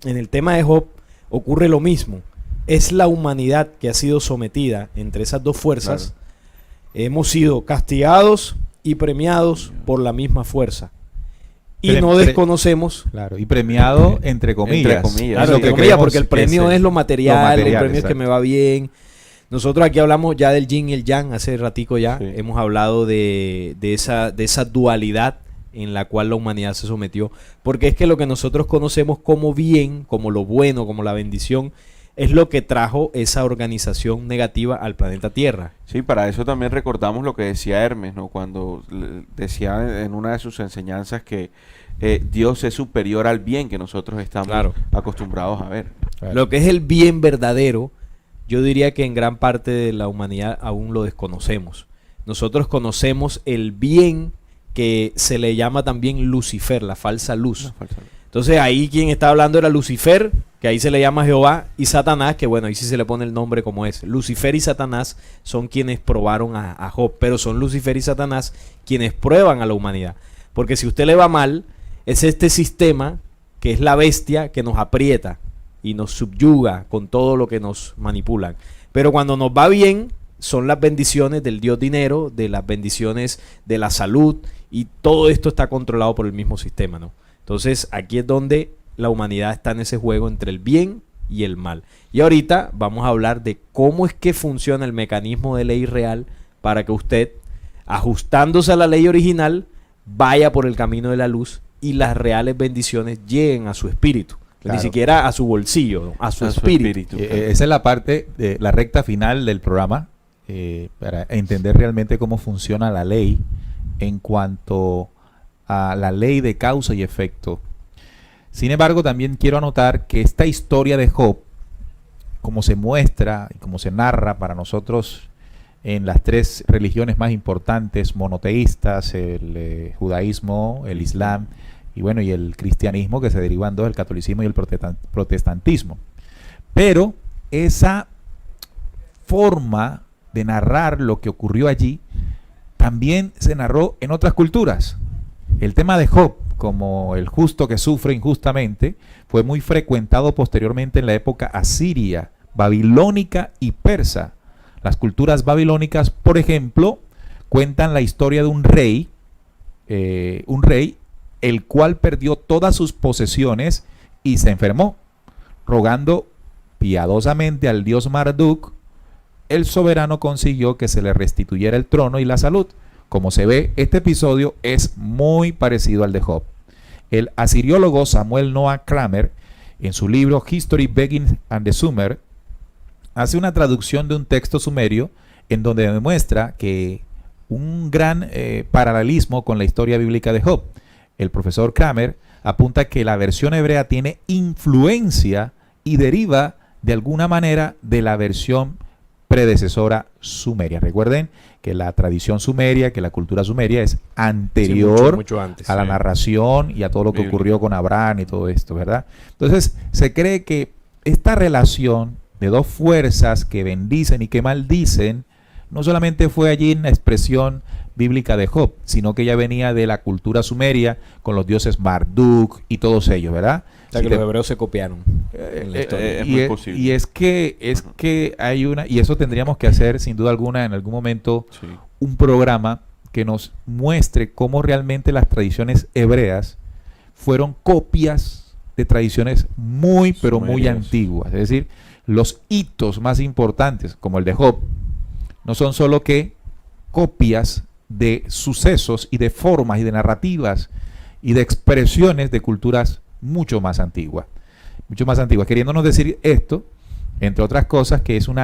[SPEAKER 4] en el tema de Job ocurre lo mismo. Es la humanidad que ha sido sometida entre esas dos fuerzas.
[SPEAKER 3] Claro.
[SPEAKER 4] Hemos sido castigados y premiados por la misma fuerza. Y no
[SPEAKER 2] Pre-
[SPEAKER 4] desconocemos.
[SPEAKER 2] Claro, y premiado entre comillas.
[SPEAKER 3] Entre comillas.
[SPEAKER 4] Claro,
[SPEAKER 2] Es lo
[SPEAKER 4] entre
[SPEAKER 2] que
[SPEAKER 4] comillas,
[SPEAKER 2] creemos
[SPEAKER 4] porque el
[SPEAKER 2] que
[SPEAKER 4] premio es lo material, el premio es que
[SPEAKER 2] exacto.
[SPEAKER 4] me va bien. Nosotros aquí hablamos ya del yin y el yang, hace ratico ya.
[SPEAKER 3] Sí.
[SPEAKER 4] Hemos hablado de esa dualidad en la cual la humanidad se sometió. Porque es que lo que nosotros conocemos como bien, como lo bueno, como la bendición, es lo que trajo esa organización negativa al planeta Tierra.
[SPEAKER 3] Sí, para eso también recordamos lo que decía Hermes, ¿no? Cuando decía en una de sus enseñanzas que Dios es superior al bien que nosotros estamos
[SPEAKER 4] Claro.
[SPEAKER 3] acostumbrados a ver.
[SPEAKER 2] Claro.
[SPEAKER 4] Lo que es el bien verdadero, yo diría que en gran parte de la humanidad aún lo desconocemos. Nosotros conocemos el bien que se le llama también Lucifer, la falsa luz.
[SPEAKER 3] Una falsa-
[SPEAKER 4] Entonces ahí quien está hablando era Lucifer, que ahí se le llama Jehová, y Satanás, que bueno, ahí sí se le pone el nombre como es. Lucifer y Satanás son quienes probaron a Job, pero son Lucifer y Satanás quienes prueban a la humanidad. Porque si usted le va mal, es este sistema que es la bestia que nos aprieta y nos subyuga con todo lo que nos manipulan. Pero cuando nos va bien, son las bendiciones del Dios dinero, de las bendiciones de la salud, y todo esto está controlado por el mismo sistema, ¿no? Entonces aquí es donde la humanidad está en ese juego entre el bien y el mal. Y ahorita vamos a hablar de cómo es que funciona el mecanismo de ley real para que usted, ajustándose a la ley original, vaya por el camino de la luz y las reales bendiciones lleguen a su espíritu.
[SPEAKER 2] Claro.
[SPEAKER 4] Ni siquiera a su bolsillo, ¿no? A su espíritu.
[SPEAKER 2] Esa es la parte, de la recta final del programa, para entender realmente cómo funciona la ley en cuanto a la ley de causa y efecto. Sin embargo, también quiero anotar que esta historia de Job, como se muestra y como se narra para nosotros en las tres religiones más importantes monoteístas, el judaísmo, el islam y bueno, y el cristianismo, que se derivan dos, el catolicismo y el protestantismo. Pero esa forma de narrar lo que ocurrió allí también se narró en otras culturas. El tema de Job, como el justo que sufre injustamente, fue muy frecuentado posteriormente en la época asiria, babilónica y persa. Las culturas babilónicas, por ejemplo, cuentan la historia de un rey el cual perdió todas sus posesiones y se enfermó, rogando piadosamente al dios Marduk. El soberano consiguió que se le restituyera el trono y la salud. Como se ve, este episodio es muy parecido al de Job. El asiriólogo Samuel Noah Kramer, en su libro History Begins and the Sumer, hace una traducción de un texto sumerio en donde demuestra que un gran paralelismo con la historia bíblica de Job. El profesor Kramer apunta que la versión hebrea tiene influencia y deriva de alguna manera de la versión predecesora sumeria. Recuerden que la tradición sumeria, que la cultura sumeria es anterior
[SPEAKER 4] mucho antes,
[SPEAKER 2] a la narración y a todo lo que ocurrió con Abraham y todo esto, ¿verdad? Entonces se cree que esta relación de dos fuerzas que bendicen y que maldicen no solamente fue allí en la expresión bíblica de Job, sino que ya venía de la cultura sumeria con los dioses Marduk y todos ellos, ¿verdad?
[SPEAKER 4] O sea, que los hebreos se copiaron en la historia.
[SPEAKER 3] Es muy posible.
[SPEAKER 2] Y es que hay una, y eso tendríamos que hacer sin duda alguna en algún momento,
[SPEAKER 3] Sí.
[SPEAKER 2] un programa que nos muestre cómo realmente las tradiciones hebreas fueron copias de tradiciones muy, pero muy
[SPEAKER 3] Sumerias.
[SPEAKER 2] antiguas. Es decir, los hitos más importantes, como el de Job, no son solo que copias de sucesos y de formas y de narrativas y de expresiones de culturas mucho más antiguas. Queriéndonos decir esto, entre otras cosas, que es un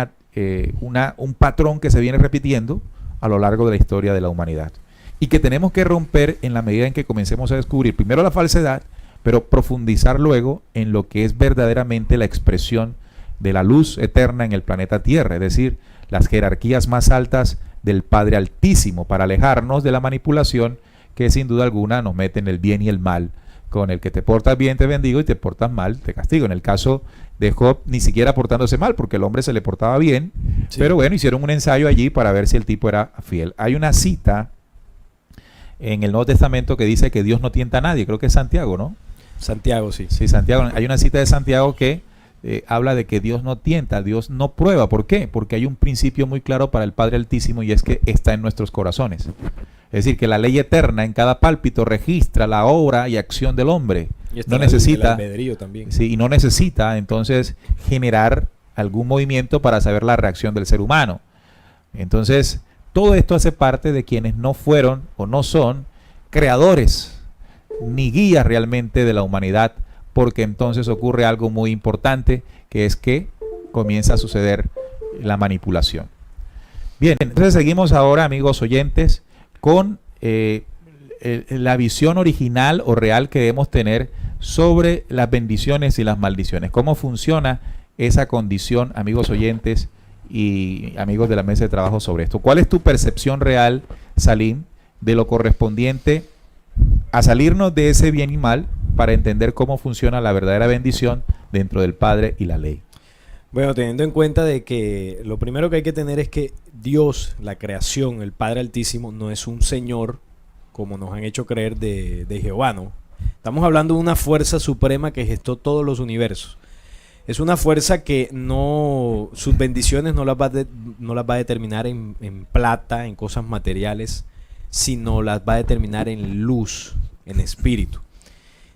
[SPEAKER 2] patrón que se viene repitiendo a lo largo de la historia de la humanidad y que tenemos que romper en la medida en que comencemos a descubrir primero la falsedad, pero profundizar luego en lo que es verdaderamente la expresión de la luz eterna en el planeta Tierra, es decir, las jerarquías más altas del Padre Altísimo, para alejarnos de la manipulación que sin duda alguna nos mete en el bien y el mal. Con el que te portas bien te bendigo y te portas mal te castigo. En el caso de Job, ni siquiera portándose mal, porque el hombre se le portaba bien,
[SPEAKER 4] Sí.
[SPEAKER 2] pero bueno, hicieron un ensayo allí para ver si el tipo era fiel. Hay una cita en el Nuevo Testamento que dice que Dios no tienta a nadie, creo que es Santiago, ¿no?
[SPEAKER 4] Santiago, sí.
[SPEAKER 2] Sí, Santiago. Hay una cita de Santiago que habla de que Dios no tienta, Dios no prueba. ¿Por qué? Porque hay un principio muy claro para el Padre Altísimo y es que está en nuestros corazones. Es decir, que la ley eterna en cada pálpito registra la obra y acción del hombre.
[SPEAKER 4] Y está
[SPEAKER 2] No
[SPEAKER 4] el
[SPEAKER 2] necesita,
[SPEAKER 4] albedrío también.
[SPEAKER 2] sí, y no necesita entonces generar algún movimiento para saber la reacción del ser humano. Entonces, todo esto hace parte de quienes no fueron o no son creadores ni guías realmente de la humanidad, porque entonces ocurre algo muy importante, que es que comienza a suceder la manipulación. Bien, entonces seguimos ahora, amigos oyentes, con la visión original o real que debemos tener sobre las bendiciones y las maldiciones. ¿Cómo funciona esa condición, amigos oyentes y amigos de la mesa de trabajo, sobre esto? ¿Cuál es tu percepción real, Salim, de lo correspondiente a salirnos de ese bien y mal para entender cómo funciona la verdadera bendición dentro del Padre y la ley?
[SPEAKER 4] Bueno, teniendo en cuenta de que lo primero que hay que tener es que Dios, la creación, el Padre Altísimo, no es un señor como nos han hecho creer de Jehová, ¿no?
[SPEAKER 1] Estamos hablando de una fuerza suprema que gestó todos los universos. Es una fuerza que no, sus bendiciones no las va a determinar en plata, en cosas materiales, sino las va a determinar en luz, en espíritu.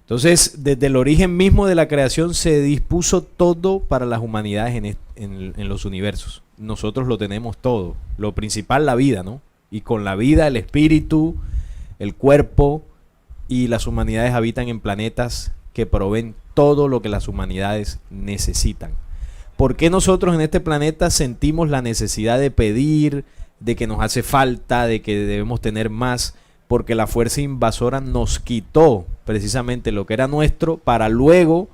[SPEAKER 1] Entonces, desde el origen mismo de la creación se dispuso todo para las humanidades en los universos. Nosotros lo tenemos todo. Lo principal, la vida, ¿no? Y con la vida, el espíritu, el cuerpo y las humanidades habitan en planetas que proveen todo lo que las humanidades necesitan. ¿Por qué nosotros en este planeta sentimos la necesidad de pedir, de que nos hace falta, de que debemos tener más? Porque la fuerza invasora nos quitó precisamente lo que era nuestro para luego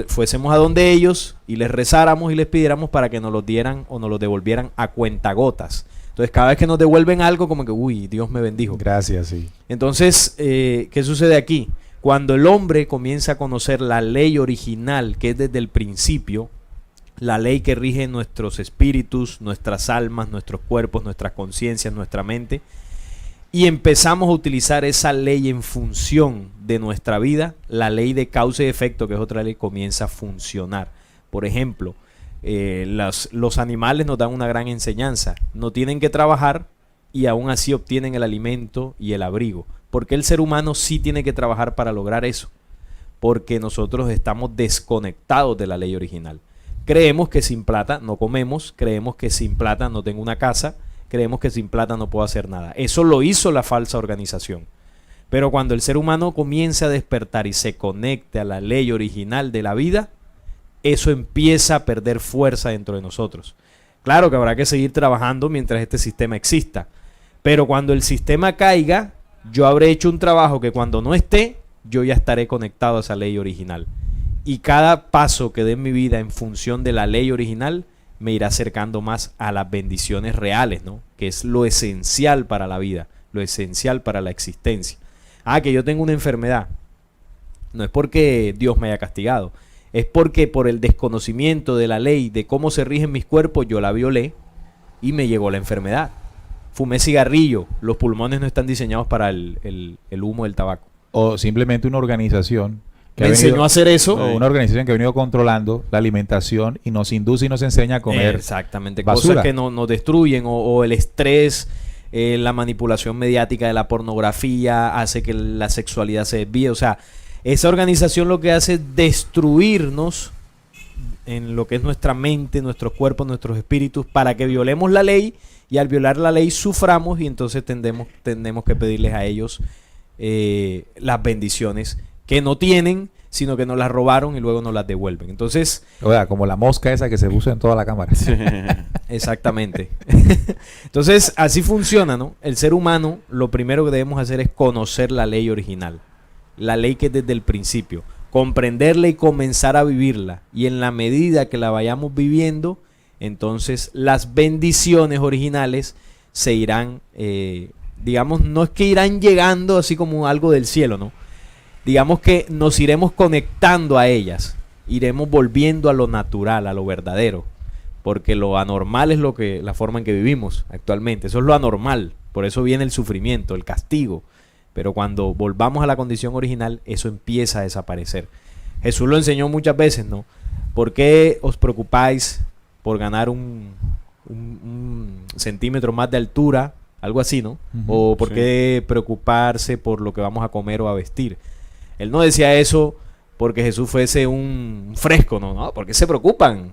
[SPEAKER 1] fuésemos a donde ellos y les rezáramos y les pidiéramos para que nos los dieran o nos los devolvieran a cuentagotas. Entonces cada vez que nos devuelven algo como que, uy, Dios me bendijo.
[SPEAKER 2] Gracias, sí.
[SPEAKER 1] Entonces, ¿qué sucede aquí? Cuando el hombre comienza a conocer la ley original, que es desde el principio, la ley que rige nuestros espíritus, nuestras almas, nuestros cuerpos, nuestras conciencias, nuestra mente, y empezamos a utilizar esa ley en función de nuestra vida, la ley de causa y efecto, que es otra ley, comienza a funcionar. Por ejemplo, los animales nos dan una gran enseñanza. No tienen que trabajar y aún así obtienen el alimento y el abrigo. Porque el ser humano sí tiene que trabajar para lograr eso. Porque nosotros estamos desconectados de la ley original. Creemos que sin plata no comemos, creemos que sin plata no tengo una casa, creemos que sin plata no puedo hacer nada. Eso lo hizo la falsa organización. Pero cuando el ser humano comienza a despertar y se conecte a la ley original de la vida, eso empieza a perder fuerza dentro de nosotros. Claro que habrá que seguir trabajando mientras este sistema exista. Pero cuando el sistema caiga, yo habré hecho un trabajo que cuando no esté, yo ya estaré conectado a esa ley original. Y cada paso que dé en mi vida en función de la ley original me irá acercando más a las bendiciones reales, ¿no? Que es lo esencial para la vida, lo esencial para la existencia. Que yo tengo una enfermedad. No es porque Dios me haya castigado, es porque por el desconocimiento de la ley, de cómo se rigen mis cuerpos, yo la violé y me llegó la enfermedad. Fumé cigarrillo, los pulmones no están diseñados para el humo del tabaco.
[SPEAKER 2] O simplemente una organización que
[SPEAKER 1] me enseñó a hacer eso.
[SPEAKER 2] O una organización que ha venido controlando la alimentación y nos induce y nos enseña a comer
[SPEAKER 1] exactamente,
[SPEAKER 2] basura.
[SPEAKER 1] Cosas que nos destruyen o el estrés, la manipulación mediática de la pornografía hace que la sexualidad se desvíe. O sea, esa organización lo que hace es destruirnos en lo que es nuestra mente, nuestros cuerpos, nuestros espíritus, para que violemos la ley y al violar la ley suframos y entonces tendemos que pedirles a ellos las bendiciones que no tienen, sino que nos las robaron y luego nos las devuelven. Entonces,
[SPEAKER 2] o sea, como la mosca esa que se puso en toda la cámara.
[SPEAKER 1] Exactamente. Entonces, así funciona, ¿no? El ser humano, lo primero que debemos hacer es conocer la ley original, la ley que es desde el principio, comprenderla y comenzar a vivirla. Y en la medida que la vayamos viviendo, entonces las bendiciones originales se irán, digamos, no es que irán llegando así como algo del cielo, ¿no? Digamos que nos iremos conectando a ellas, iremos volviendo a lo natural, a lo verdadero, porque lo anormal es la forma en que vivimos actualmente, eso es lo anormal, por eso viene el sufrimiento, el castigo, pero cuando volvamos a la condición original, eso empieza a desaparecer. Jesús lo enseñó muchas veces, ¿no? ¿Por qué os preocupáis por ganar un centímetro más de altura? Algo así, ¿no? O ¿por qué preocuparse por lo que vamos a comer o a vestir? Él no decía eso porque Jesús fuese un fresco, ¿no? ¿Por qué se preocupan?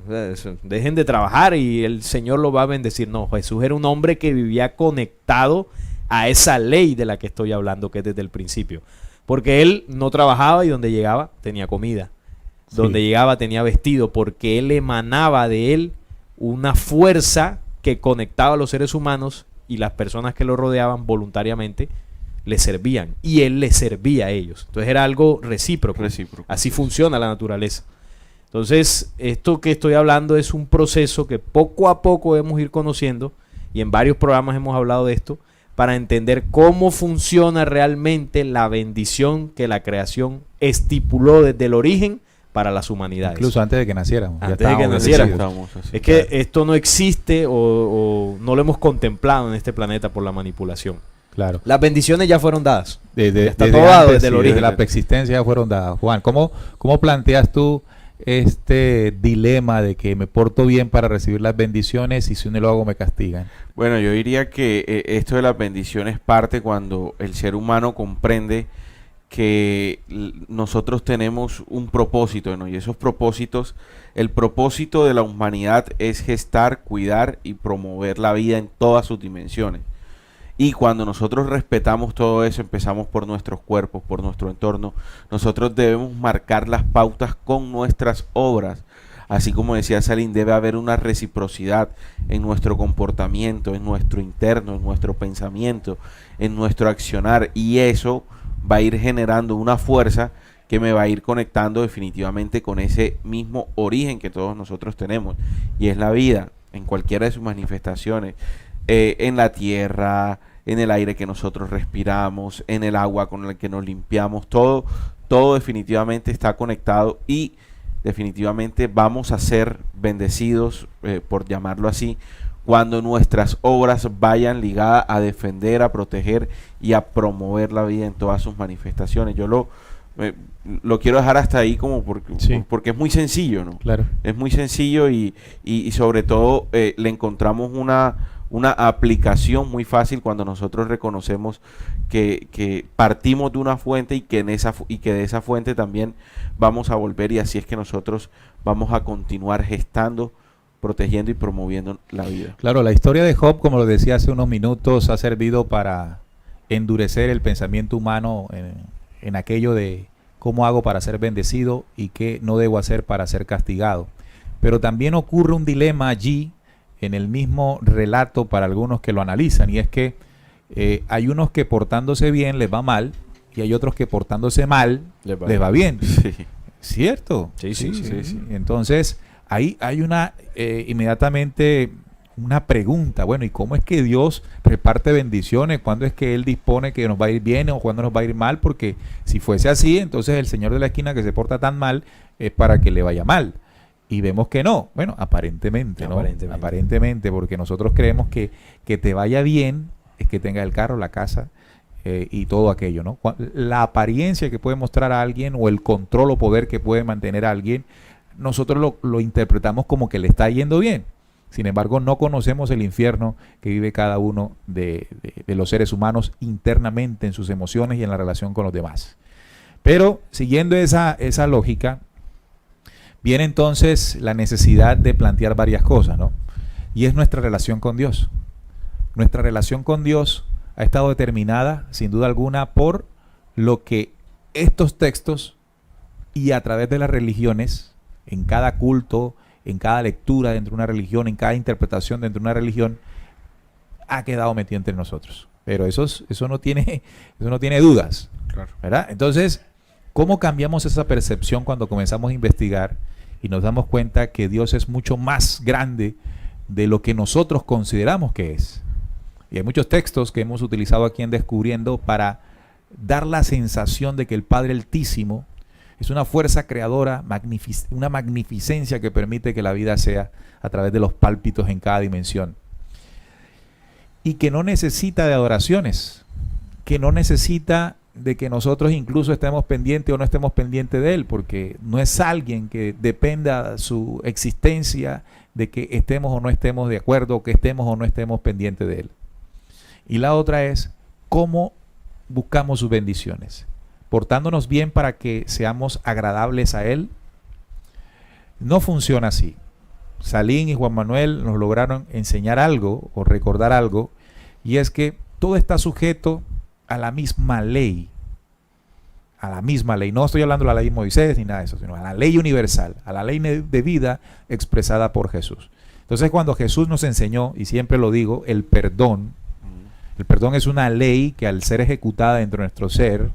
[SPEAKER 1] Dejen de trabajar y el Señor lo va a bendecir. No, Jesús era un hombre que vivía conectado a esa ley de la que estoy hablando, que es desde el principio. Porque él no trabajaba y donde llegaba tenía comida. Donde llegaba tenía vestido, porque él emanaba de él una fuerza que conectaba a los seres humanos y las personas que lo rodeaban voluntariamente le servían y él les servía a ellos. Entonces era algo recíproco. Así funciona la naturaleza. Entonces, esto que estoy hablando es un proceso que poco a poco debemos ir conociendo y en varios programas hemos hablado de esto para entender cómo funciona realmente la bendición que la creación estipuló desde el origen para las humanidades.
[SPEAKER 2] Incluso antes de que naciéramos.
[SPEAKER 1] Antes de que naciéramos. Es que esto no existe o no lo hemos contemplado en este planeta por la manipulación.
[SPEAKER 2] Claro.
[SPEAKER 1] Las bendiciones ya fueron dadas. Está
[SPEAKER 2] Desde
[SPEAKER 1] todo dado
[SPEAKER 2] antes,
[SPEAKER 1] desde el
[SPEAKER 2] sí,
[SPEAKER 1] origen.
[SPEAKER 2] desde la preexistencia ya fueron dadas. Juan, ¿cómo planteas tú este dilema de que me porto bien para recibir las bendiciones y si no lo hago me castigan?
[SPEAKER 3] Bueno, yo diría que esto de las bendiciones parte cuando el ser humano comprende que nosotros tenemos un propósito, ¿no? Y esos propósitos, el propósito de la humanidad es gestar, cuidar y promover la vida en todas sus dimensiones. Y cuando nosotros respetamos todo eso, empezamos por nuestros cuerpos, por nuestro entorno, nosotros debemos marcar las pautas con nuestras obras. Así como decía Salim, debe haber una reciprocidad en nuestro comportamiento, en nuestro interno, en nuestro pensamiento, en nuestro accionar. Y eso va a ir generando una fuerza que me va a ir conectando definitivamente con ese mismo origen que todos nosotros tenemos. Y es la vida, en cualquiera de sus manifestaciones. En la tierra, en el aire que nosotros respiramos, en el agua con el que nos limpiamos, todo definitivamente está conectado y definitivamente vamos a ser bendecidos, por llamarlo así, cuando nuestras obras vayan ligadas a defender, a proteger y a promover la vida en todas sus manifestaciones. Yo lo quiero dejar hasta ahí como porque es muy sencillo, ¿no?
[SPEAKER 2] Claro.
[SPEAKER 3] Es muy sencillo y sobre todo le encontramos una aplicación muy fácil cuando nosotros reconocemos que partimos de una fuente y que de esa fuente también vamos a volver, y así es que nosotros vamos a continuar gestando, protegiendo y promoviendo la vida.
[SPEAKER 2] Claro, la historia de Job, como lo decía hace unos minutos, ha servido para endurecer el pensamiento humano en aquello de cómo hago para ser bendecido y qué no debo hacer para ser castigado. Pero también ocurre un dilema allí en el mismo relato para algunos que lo analizan, y es que hay unos que portándose bien les va mal y hay otros que portándose mal les va bien.
[SPEAKER 3] Sí.
[SPEAKER 2] ¿Cierto?
[SPEAKER 1] Sí.
[SPEAKER 2] Entonces, ahí hay inmediatamente una pregunta. Bueno, ¿y cómo es que Dios reparte bendiciones? ¿Cuándo es que Él dispone que nos va a ir bien o cuándo nos va a ir mal? Porque si fuese así, entonces el señor de la esquina que se porta tan mal es para que le vaya mal. Y vemos que no. Bueno, aparentemente, ¿no? Aparentemente, porque nosotros creemos que te vaya bien es que tenga el carro, la casa y todo aquello, ¿no? La apariencia que puede mostrar a alguien o el control o poder que puede mantener a alguien, nosotros lo interpretamos como que le está yendo bien. Sin embargo, no conocemos el infierno que vive cada uno de los seres humanos internamente en sus emociones y en la relación con los demás. Pero siguiendo esa lógica, viene entonces la necesidad de plantear varias cosas, ¿no? Y es nuestra relación con Dios. Nuestra relación con Dios ha estado determinada, sin duda alguna, por lo que estos textos y a través de las religiones, en cada culto, en cada lectura dentro de una religión, en cada interpretación dentro de una religión, ha quedado metido entre nosotros. Pero eso no tiene dudas,
[SPEAKER 3] Claro.
[SPEAKER 2] ¿verdad? Entonces, ¿cómo cambiamos esa percepción cuando comenzamos a investigar y nos damos cuenta que Dios es mucho más grande de lo que nosotros consideramos que es? Y hay muchos textos que hemos utilizado aquí en Descubriendo para dar la sensación de que el Padre Altísimo es una fuerza creadora, una magnificencia que permite que la vida sea a través de los pálpitos en cada dimensión. Y que no necesita de adoraciones, que no necesita de que nosotros incluso estemos pendientes o no estemos pendientes de Él, porque no es alguien que dependa su existencia de que estemos o no estemos de acuerdo, o que estemos o no estemos pendientes de Él. Y la otra es cómo buscamos sus bendiciones, portándonos bien para que seamos agradables a Él. No funciona así. Salim y Juan Manuel nos lograron enseñar algo o recordar algo, y es que todo está sujeto a la misma ley. A la misma ley. No estoy hablando de la ley de Moisés ni nada de eso, sino a la ley universal, a la ley de vida expresada por Jesús. Entonces, cuando Jesús nos enseñó, y siempre lo digo, el perdón es una ley que al ser ejecutada dentro de nuestro ser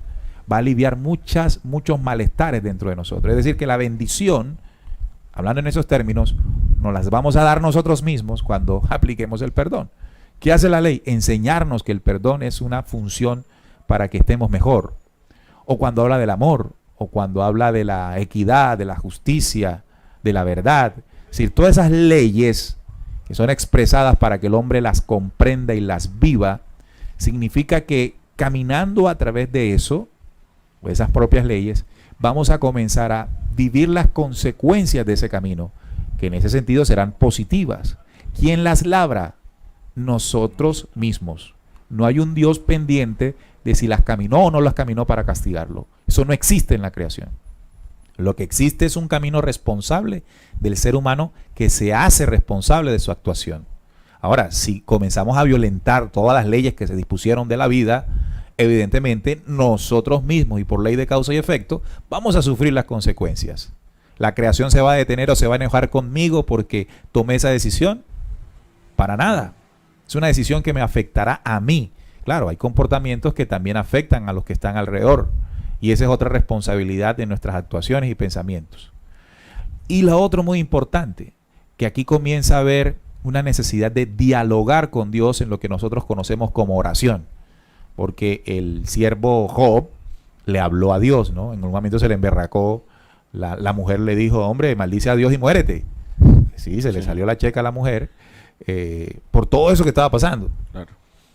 [SPEAKER 2] va a aliviar muchos malestares dentro de nosotros. Es decir, que la bendición, hablando en esos términos, nos las vamos a dar nosotros mismos cuando apliquemos el perdón. ¿Qué hace la ley? Enseñarnos que el perdón es una función para que estemos mejor. O cuando habla del amor, o cuando habla de la equidad, de la justicia, de la verdad. Es decir, todas esas leyes que son expresadas para que el hombre las comprenda y las viva, significa que caminando a través de eso, o esas propias leyes, vamos a comenzar a vivir las consecuencias de ese camino, que en ese sentido serán positivas. ¿Quién las labra? Nosotros mismos. No hay un Dios pendiente de si las caminó o no las caminó para castigarlo. Eso no existe en la creación. Lo que existe es un camino responsable del ser humano que se hace responsable de su actuación. Ahora, si comenzamos a violentar todas las leyes que se dispusieron de la vida, evidentemente nosotros mismos y por ley de causa y efecto vamos a sufrir las consecuencias. ¿La creación se va a detener o se va a enojar conmigo porque tomé esa decisión? Para nada. Es una decisión que me afectará a mí. Claro, hay comportamientos que también afectan a los que están alrededor. Y esa es otra responsabilidad de nuestras actuaciones y pensamientos. Y lo otro muy importante, que aquí comienza a haber una necesidad de dialogar con Dios en lo que nosotros conocemos como oración. Porque el siervo Job le habló a Dios, ¿no? En un momento se le emberracó, la mujer le dijo, hombre, maldice a Dios y muérete. Sí, se le salió la checa a la mujer por todo eso que estaba pasando.
[SPEAKER 3] Claro.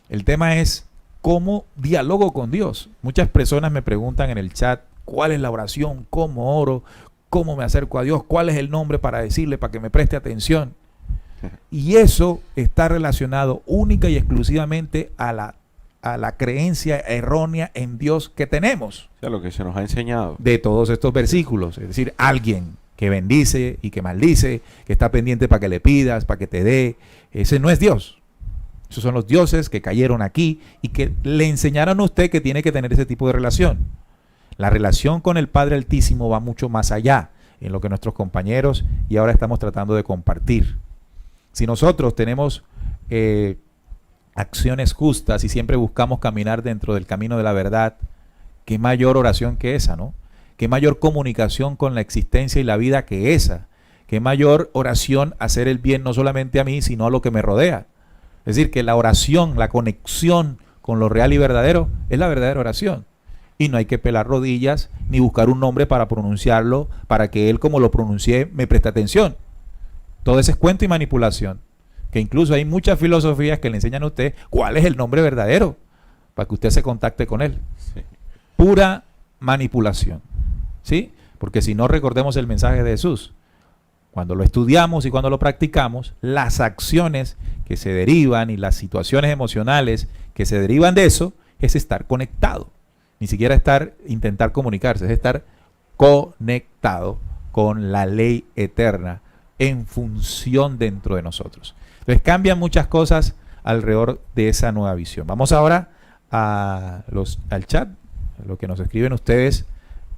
[SPEAKER 2] El tema es cómo dialogo con Dios. Muchas personas me preguntan en el chat, ¿cuál es la oración? ¿Cómo oro? ¿Cómo me acerco a Dios? ¿Cuál es el nombre para decirle, para que me preste atención? Y eso está relacionado única y exclusivamente a la creencia errónea en Dios que tenemos.
[SPEAKER 3] O sea, lo que se nos ha enseñado.
[SPEAKER 2] De todos estos versículos. Es decir, alguien que bendice y que maldice, que está pendiente para que le pidas, para que te dé, ese no es Dios. Esos son los dioses que cayeron aquí y que le enseñaron a usted que tiene que tener ese tipo de relación. La relación con el Padre Altísimo va mucho más allá en lo que nuestros compañeros y ahora estamos tratando de compartir. Si nosotros tenemos acciones justas y siempre buscamos caminar dentro del camino de la verdad, qué mayor oración que esa, ¿no? Qué mayor comunicación con la existencia y la vida que esa. Qué mayor oración hacer el bien no solamente a mí, sino a lo que me rodea. Es decir, que la oración, la conexión con lo real y verdadero es la verdadera oración. Y no hay que pelar rodillas ni buscar un nombre para pronunciarlo, para que él, como lo pronuncié, me preste atención. Todo ese es cuento y manipulación. Que incluso hay muchas filosofías que le enseñan a usted cuál es el nombre verdadero, para que usted se contacte con él.
[SPEAKER 3] Sí.
[SPEAKER 2] Pura manipulación. ¿Sí? Porque si no, recordemos el mensaje de Jesús. Cuando lo estudiamos y cuando lo practicamos, las acciones que se derivan y las situaciones emocionales que se derivan de eso es estar conectado. Ni siquiera intentar comunicarse, es estar conectado con la ley eterna en función dentro de nosotros. Entonces cambian muchas cosas alrededor de esa nueva visión. Vamos ahora al chat, lo que nos escriben ustedes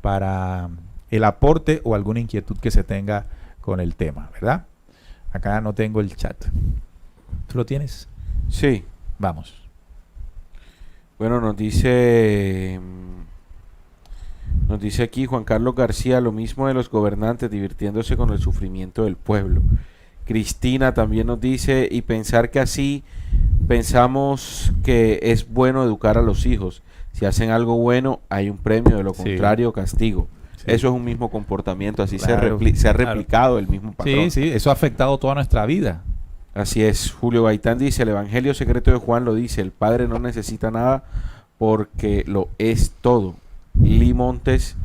[SPEAKER 2] para el aporte o alguna inquietud que se tenga con el tema, ¿verdad? Acá no tengo el chat. ¿Tú lo tienes?
[SPEAKER 3] Sí.
[SPEAKER 2] Vamos.
[SPEAKER 3] Bueno, nos dice aquí Juan Carlos García, lo mismo de los gobernantes divirtiéndose con el sufrimiento del pueblo. Cristina también nos dice, y pensar que así pensamos que es bueno educar a los hijos. Si hacen algo bueno, hay un premio, de lo contrario, castigo. Sí. Eso es un mismo comportamiento, así claro, se ha replicado el mismo patrón.
[SPEAKER 2] Sí, eso ha afectado toda nuestra vida.
[SPEAKER 3] Así es. Julio Gaitán dice, el Evangelio secreto de Juan lo dice, el Padre no necesita nada porque lo es todo. Lili Montes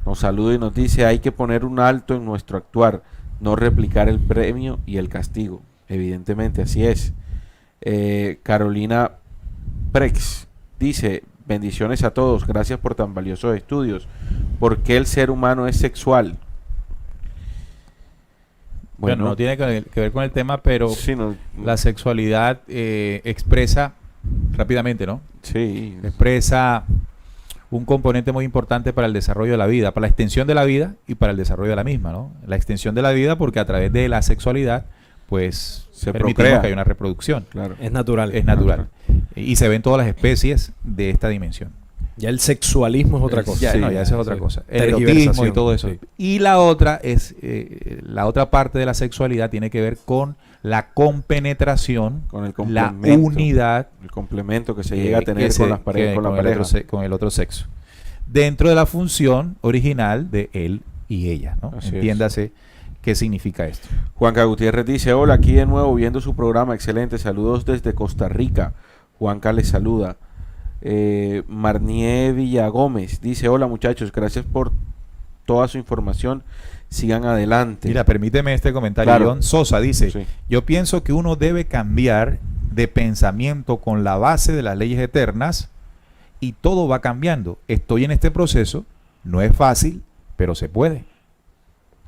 [SPEAKER 3] nos saluda y nos dice, hay que poner un alto en nuestro actuar, no replicar el premio y el castigo. Evidentemente, así es. Carolina Prex dice, bendiciones a todos, gracias por tan valiosos estudios. ¿Por qué el ser humano es sexual?
[SPEAKER 2] Bueno, no tiene que ver con el tema, pero sí, la sexualidad expresa rápidamente, ¿no?
[SPEAKER 3] Sí.
[SPEAKER 2] Expresa un componente muy importante para el desarrollo de la vida, para la extensión de la vida y para el desarrollo de la misma, ¿no? La extensión de la vida porque a través de la sexualidad, pues,
[SPEAKER 3] se
[SPEAKER 2] permitimos que haya una reproducción.
[SPEAKER 1] Claro. Es natural.
[SPEAKER 2] Es natural. Y se ven todas las especies de esta dimensión.
[SPEAKER 1] Ya el sexualismo es otra cosa.
[SPEAKER 2] Ya, no, ya esa es otra cosa. El erotismo y todo eso. Sí. Y la otra es, la otra parte de la sexualidad tiene que ver con la compenetración,
[SPEAKER 3] con el
[SPEAKER 2] la unidad.
[SPEAKER 3] El complemento que se llega a tener con las parejas,
[SPEAKER 2] con el otro sexo. Dentro de la función original de él y ella, ¿no?
[SPEAKER 3] Así
[SPEAKER 2] Entiéndase qué significa esto.
[SPEAKER 3] Juanca Gutiérrez dice, hola, aquí de nuevo viendo su programa, excelente, saludos desde Costa Rica. Juanca les saluda. Marnier Villagómez dice: hola muchachos, gracias por toda su información, sigan adelante.
[SPEAKER 2] Mira, permíteme este comentario.
[SPEAKER 3] Claro.
[SPEAKER 2] John Sosa dice,
[SPEAKER 3] Sí.
[SPEAKER 2] yo pienso que uno debe cambiar de pensamiento con la base de las leyes eternas y todo va cambiando. Estoy en este proceso, no es fácil, pero se puede.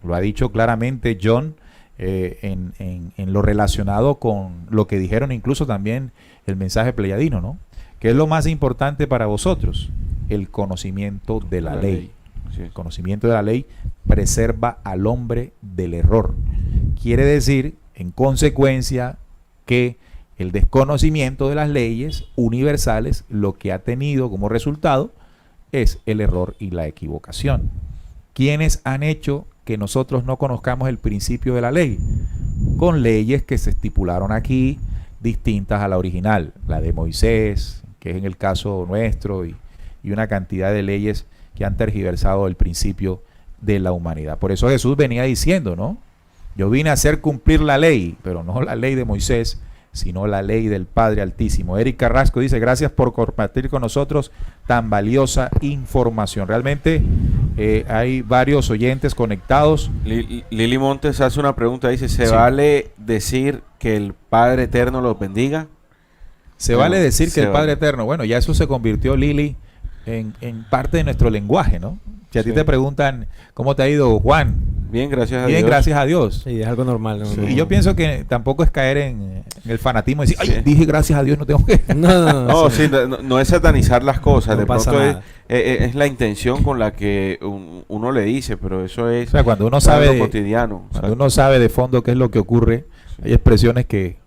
[SPEAKER 2] Lo ha dicho claramente John en lo relacionado con lo que dijeron incluso también el mensaje pleyadino, ¿no? ¿Qué es lo más importante para vosotros? El conocimiento de la ley.
[SPEAKER 3] Así es.
[SPEAKER 2] El conocimiento de la ley preserva al hombre del error. Quiere decir, en consecuencia, que el desconocimiento de las leyes universales lo que ha tenido como resultado es el error y la equivocación. ¿Quiénes han hecho que nosotros no conozcamos el principio de la ley? Con leyes que se estipularon aquí, distintas a la original, la de Moisés, que es en el caso nuestro, y una cantidad de leyes que han tergiversado el principio de la humanidad. Por eso Jesús venía diciendo, ¿no? Yo vine a hacer cumplir la ley, pero no la ley de Moisés, sino la ley del Padre Altísimo. Eric Carrasco dice, gracias por compartir con nosotros tan valiosa información. Realmente hay varios oyentes conectados.
[SPEAKER 3] Lili Montes hace una pregunta, dice, ¿se
[SPEAKER 2] Sí.
[SPEAKER 3] vale decir que el Padre Eterno los bendiga?
[SPEAKER 2] Se
[SPEAKER 3] Bueno,
[SPEAKER 2] vale decir que
[SPEAKER 3] se
[SPEAKER 2] el Padre
[SPEAKER 3] vale.
[SPEAKER 2] Eterno, bueno, ya eso se convirtió, Lili, en parte de nuestro lenguaje, ¿no? Si a ti
[SPEAKER 3] Sí.
[SPEAKER 2] te preguntan, ¿cómo te ha ido, Juan?
[SPEAKER 3] Bien, gracias a
[SPEAKER 2] Bien,
[SPEAKER 3] Dios.
[SPEAKER 2] gracias a Dios.
[SPEAKER 4] Sí, es algo normal. ¿no?
[SPEAKER 3] Sí.
[SPEAKER 2] Y yo pienso que tampoco es caer en el fanatismo y decir,
[SPEAKER 3] Sí.
[SPEAKER 2] ay, dije gracias a Dios, no tengo que...
[SPEAKER 3] No, sí, no es satanizar las cosas,
[SPEAKER 4] No
[SPEAKER 3] de
[SPEAKER 4] pasa
[SPEAKER 3] pronto
[SPEAKER 4] nada.
[SPEAKER 3] es la intención con la que uno le dice, pero eso es
[SPEAKER 2] O sea, cuando uno
[SPEAKER 3] algo
[SPEAKER 2] sabe,
[SPEAKER 3] cotidiano.
[SPEAKER 2] cuando uno sabe de fondo qué es lo que ocurre, hay expresiones que,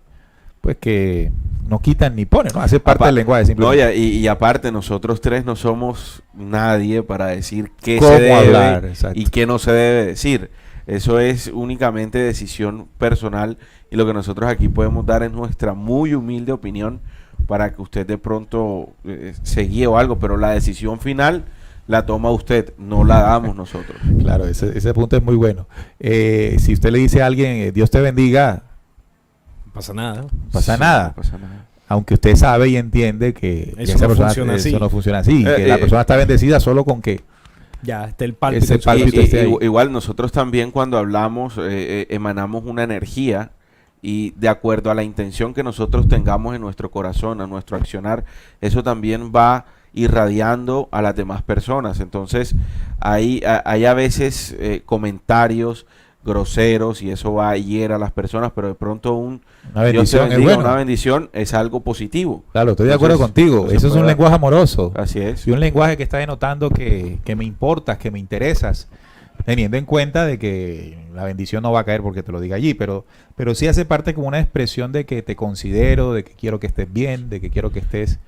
[SPEAKER 2] pues, que no quitan ni ponen, ¿no? Hace parte del lenguaje
[SPEAKER 3] No,
[SPEAKER 2] simplemente.
[SPEAKER 3] y aparte, nosotros tres no somos nadie para decir qué
[SPEAKER 2] ¿Cómo
[SPEAKER 3] se debe
[SPEAKER 2] hablar? Exacto.
[SPEAKER 3] y qué no se debe decir. Eso es únicamente decisión personal y lo que nosotros aquí podemos dar es nuestra muy humilde opinión para que usted de pronto se guíe o algo, pero la decisión final la toma usted, no la damos nosotros.
[SPEAKER 2] Claro, ese punto es muy bueno. Si usted le dice a alguien, Dios te bendiga,
[SPEAKER 4] No pasa nada.
[SPEAKER 2] no pasa
[SPEAKER 3] Sí,
[SPEAKER 2] nada.
[SPEAKER 3] no pasa nada.
[SPEAKER 2] Aunque usted sabe y entiende que
[SPEAKER 4] Eso
[SPEAKER 2] esa
[SPEAKER 4] no
[SPEAKER 2] persona,
[SPEAKER 4] funciona así.
[SPEAKER 2] eso no funciona así, que
[SPEAKER 3] Eh,
[SPEAKER 2] la
[SPEAKER 3] eh,
[SPEAKER 2] persona está bendecida solo con que
[SPEAKER 4] Ya, está el pálpito.
[SPEAKER 2] Ese
[SPEAKER 4] en su
[SPEAKER 2] pálpito
[SPEAKER 4] corazón.
[SPEAKER 2] esté ahí.
[SPEAKER 3] Igual nosotros también cuando hablamos emanamos una energía y de acuerdo a la intención que nosotros tengamos en nuestro corazón, a nuestro accionar, eso también va irradiando a las demás personas. Entonces hay a veces comentarios groseros y eso va a hiera a las personas, pero de pronto
[SPEAKER 2] una
[SPEAKER 3] Dios te
[SPEAKER 2] bendición es
[SPEAKER 3] bendiga,
[SPEAKER 2] bueno.
[SPEAKER 3] una bendición es algo positivo.
[SPEAKER 2] Claro, estoy de acuerdo
[SPEAKER 3] Entonces,
[SPEAKER 2] contigo.
[SPEAKER 3] no se
[SPEAKER 2] Eso es
[SPEAKER 3] puede
[SPEAKER 2] un
[SPEAKER 3] dar.
[SPEAKER 2] lenguaje amoroso.
[SPEAKER 3] Así es.
[SPEAKER 2] Y un lenguaje que está denotando que me importas, que me interesas, teniendo en cuenta de que la bendición no va a caer porque te lo diga allí, pero sí hace parte como una expresión de que te considero, de que quiero que estés bien, de que quiero que estés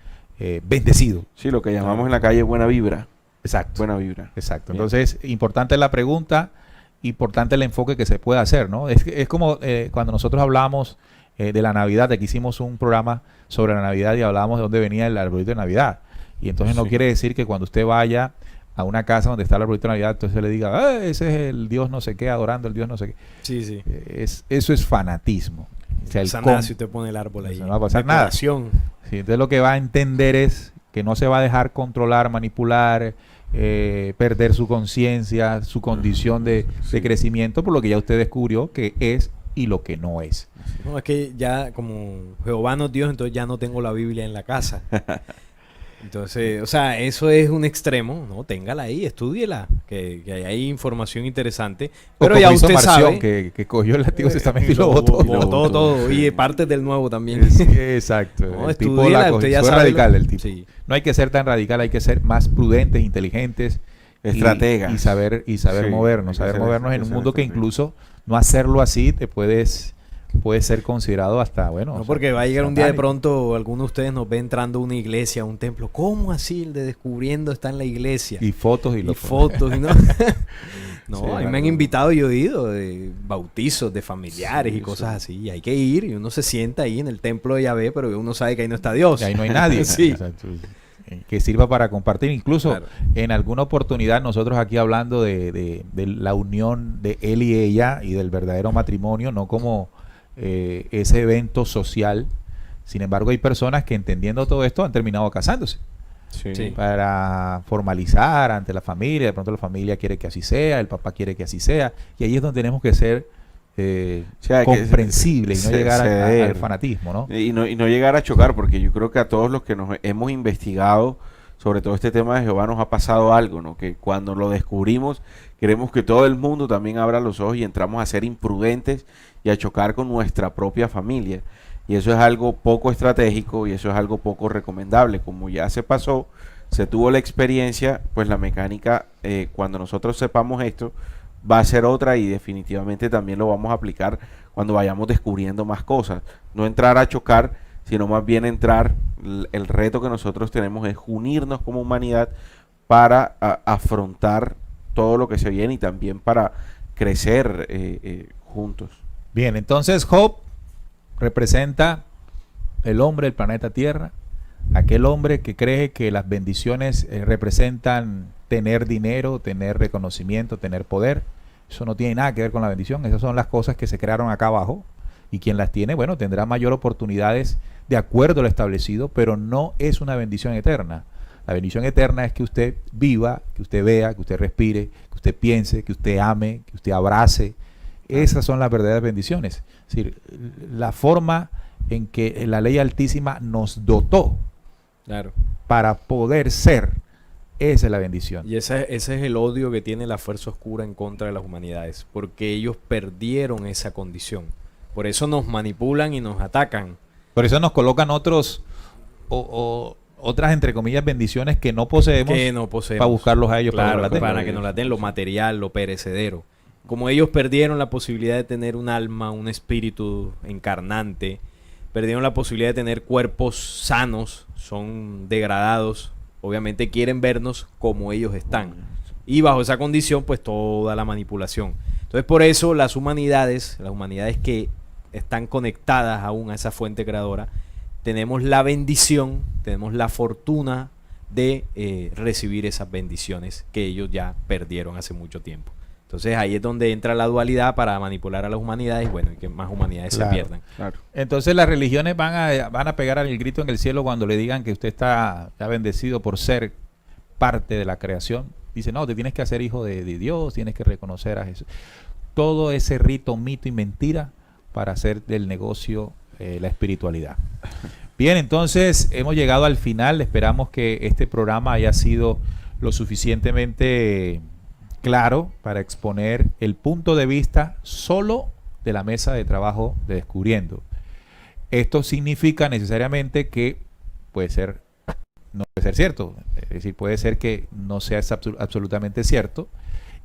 [SPEAKER 2] bendecido.
[SPEAKER 3] Sí, lo que llamamos en la calle buena vibra.
[SPEAKER 2] Exacto.
[SPEAKER 3] Buena vibra.
[SPEAKER 2] Exacto.
[SPEAKER 3] Bien.
[SPEAKER 2] Entonces, importante la pregunta, importante el enfoque que se puede hacer, ¿no? Es como cuando nosotros hablamos de la Navidad, aquí hicimos un programa sobre la Navidad y hablábamos de dónde venía el arbolito de Navidad. Y entonces no
[SPEAKER 3] Sí.
[SPEAKER 2] quiere decir que cuando usted vaya a una casa donde está el arbolito de Navidad, entonces le diga, "Ah, ese es el Dios no sé qué, adorando el Dios no sé qué".
[SPEAKER 4] Sí, sí.
[SPEAKER 2] Eso es fanatismo. O sea, el
[SPEAKER 4] Pasa nada
[SPEAKER 2] con-
[SPEAKER 4] si usted pone el árbol ahí.
[SPEAKER 2] No va a pasar nada.
[SPEAKER 4] Decoración.
[SPEAKER 2] Sí, entonces lo que va a entender es que no se va a dejar controlar, manipular, perder su conciencia, su condición de crecimiento por lo que ya usted descubrió que es y lo que no es.
[SPEAKER 4] No, es que ya como Jehová no es Dios, entonces ya no tengo la Biblia en la casa. Entonces, o sea, eso es un extremo, ¿no? Téngala ahí, estúdiela, que hay información interesante. Pero
[SPEAKER 2] O
[SPEAKER 4] ya
[SPEAKER 2] como hizo
[SPEAKER 4] usted
[SPEAKER 2] Marción,
[SPEAKER 4] sabe.
[SPEAKER 2] que cogió el Antiguo Testamento y
[SPEAKER 4] lo
[SPEAKER 2] lo votó.
[SPEAKER 3] lo
[SPEAKER 4] botó
[SPEAKER 3] botó.
[SPEAKER 4] todo. Y parte del Nuevo también.
[SPEAKER 2] Exacto.
[SPEAKER 4] No,
[SPEAKER 2] el tipo
[SPEAKER 4] estúdiela,
[SPEAKER 2] la cogió.
[SPEAKER 4] usted ya
[SPEAKER 2] Fue
[SPEAKER 4] sabe
[SPEAKER 2] radical
[SPEAKER 4] lo-
[SPEAKER 2] el tipo.
[SPEAKER 4] Sí.
[SPEAKER 2] No hay que ser tan radical, hay que ser más prudentes, inteligentes.
[SPEAKER 3] Estrategas.
[SPEAKER 2] Y saber
[SPEAKER 3] Sí,
[SPEAKER 2] movernos.
[SPEAKER 3] hay que
[SPEAKER 2] Saber
[SPEAKER 3] ser-
[SPEAKER 2] movernos
[SPEAKER 3] hay
[SPEAKER 2] en
[SPEAKER 3] que
[SPEAKER 2] un
[SPEAKER 3] ser
[SPEAKER 2] mundo que
[SPEAKER 3] estrategas.
[SPEAKER 2] incluso no hacerlo así te puede ser considerado hasta, bueno.
[SPEAKER 4] No,
[SPEAKER 2] o sea,
[SPEAKER 4] porque va a llegar un día de
[SPEAKER 2] satánico.
[SPEAKER 4] pronto, alguno de ustedes nos ve entrando a una iglesia, a un templo. ¿Cómo así el de descubriendo está en la iglesia?
[SPEAKER 2] Y fotos y
[SPEAKER 4] Y
[SPEAKER 2] lo
[SPEAKER 4] fotos y no. No,
[SPEAKER 2] Sí,
[SPEAKER 4] a mí me
[SPEAKER 2] claro.
[SPEAKER 4] han invitado y yo he ido de bautizos de familiares
[SPEAKER 3] Sí,
[SPEAKER 4] y cosas
[SPEAKER 3] sí.
[SPEAKER 4] así. Y hay que ir y uno se sienta ahí en el templo de Yahvé, pero uno sabe que ahí no está Dios.
[SPEAKER 2] Y ahí no hay nadie.
[SPEAKER 4] Sí.
[SPEAKER 2] Exacto. Que sirva para compartir. Incluso
[SPEAKER 4] Claro.
[SPEAKER 2] en alguna oportunidad nosotros aquí hablando de la unión de él y ella y del verdadero matrimonio, no como ese evento social. Sin embargo, hay personas que entendiendo todo esto han terminado casándose.
[SPEAKER 1] Sí.
[SPEAKER 2] para formalizar ante la familia. De pronto la familia quiere que así sea, el papá quiere que así sea, y ahí es donde tenemos que ser
[SPEAKER 3] O sea, que
[SPEAKER 2] comprensibles y no llegar al
[SPEAKER 3] ceder.
[SPEAKER 2] fanatismo, ¿no?
[SPEAKER 3] Y no llegar a chocar, porque yo creo que a todos los que nos hemos investigado sobre todo este tema de Jehová nos ha pasado algo, ¿no? Que cuando lo descubrimos queremos que todo el mundo también abra los ojos y entramos a ser imprudentes y a chocar con nuestra propia familia. Y eso es algo poco estratégico y eso es algo poco recomendable. Como ya se pasó, se tuvo la experiencia, pues la mecánica, cuando nosotros sepamos esto, va a ser otra y definitivamente también lo vamos a aplicar cuando vayamos descubriendo más cosas. No entrar a chocar, sino más bien entrar, el reto que nosotros tenemos es unirnos como humanidad para afrontar todo lo que se viene y también para crecer juntos.
[SPEAKER 2] Bien, entonces Job representa el hombre del planeta Tierra, aquel hombre que cree que las bendiciones representan tener dinero, tener reconocimiento, tener poder. Eso no tiene nada que ver con la bendición. Esas son las cosas que se crearon acá abajo. Y quien las tiene, bueno, tendrá mayor oportunidades de acuerdo a lo establecido, pero no es una bendición eterna. La bendición eterna es que usted viva, que usted vea, que usted respire, que usted piense, que usted ame, que usted abrace. Esas son las verdaderas bendiciones. Es decir, la forma en que la ley altísima nos dotó para poder ser, esa es la bendición.
[SPEAKER 1] Y ese es el odio que tiene la fuerza oscura en contra de las humanidades, porque ellos perdieron esa condición. Por eso nos manipulan y nos atacan.
[SPEAKER 2] Por eso nos colocan otras, entre comillas, bendiciones que no poseemos, para buscarlos a ellos.
[SPEAKER 1] Claro, para que nos la den, lo material, lo perecedero. Como ellos perdieron la posibilidad de tener un alma, un espíritu encarnante, perdieron la posibilidad de tener cuerpos sanos, son degradados, obviamente quieren vernos como ellos están. Y bajo esa condición, pues toda la manipulación. Entonces por eso las humanidades que están conectadas aún a esa fuente creadora, tenemos la bendición, tenemos la fortuna de recibir esas bendiciones que ellos ya perdieron hace mucho tiempo. Entonces ahí es donde entra la dualidad para manipular a las humanidades, bueno, y que más humanidades se pierdan.
[SPEAKER 2] Claro. Entonces las religiones van a pegar el grito en el cielo cuando le digan que usted está bendecido por ser parte de la creación. Dice, no, te tienes que hacer hijo de Dios, tienes que reconocer a Jesús. Todo ese rito, mito y mentira para hacer del negocio la espiritualidad. Bien, entonces hemos llegado al final. Esperamos que este programa haya sido lo suficientemente claro para exponer el punto de vista solo de la mesa de trabajo de Descubriendo. Esto significa necesariamente que no puede ser cierto, es decir, puede ser que no sea absolutamente cierto,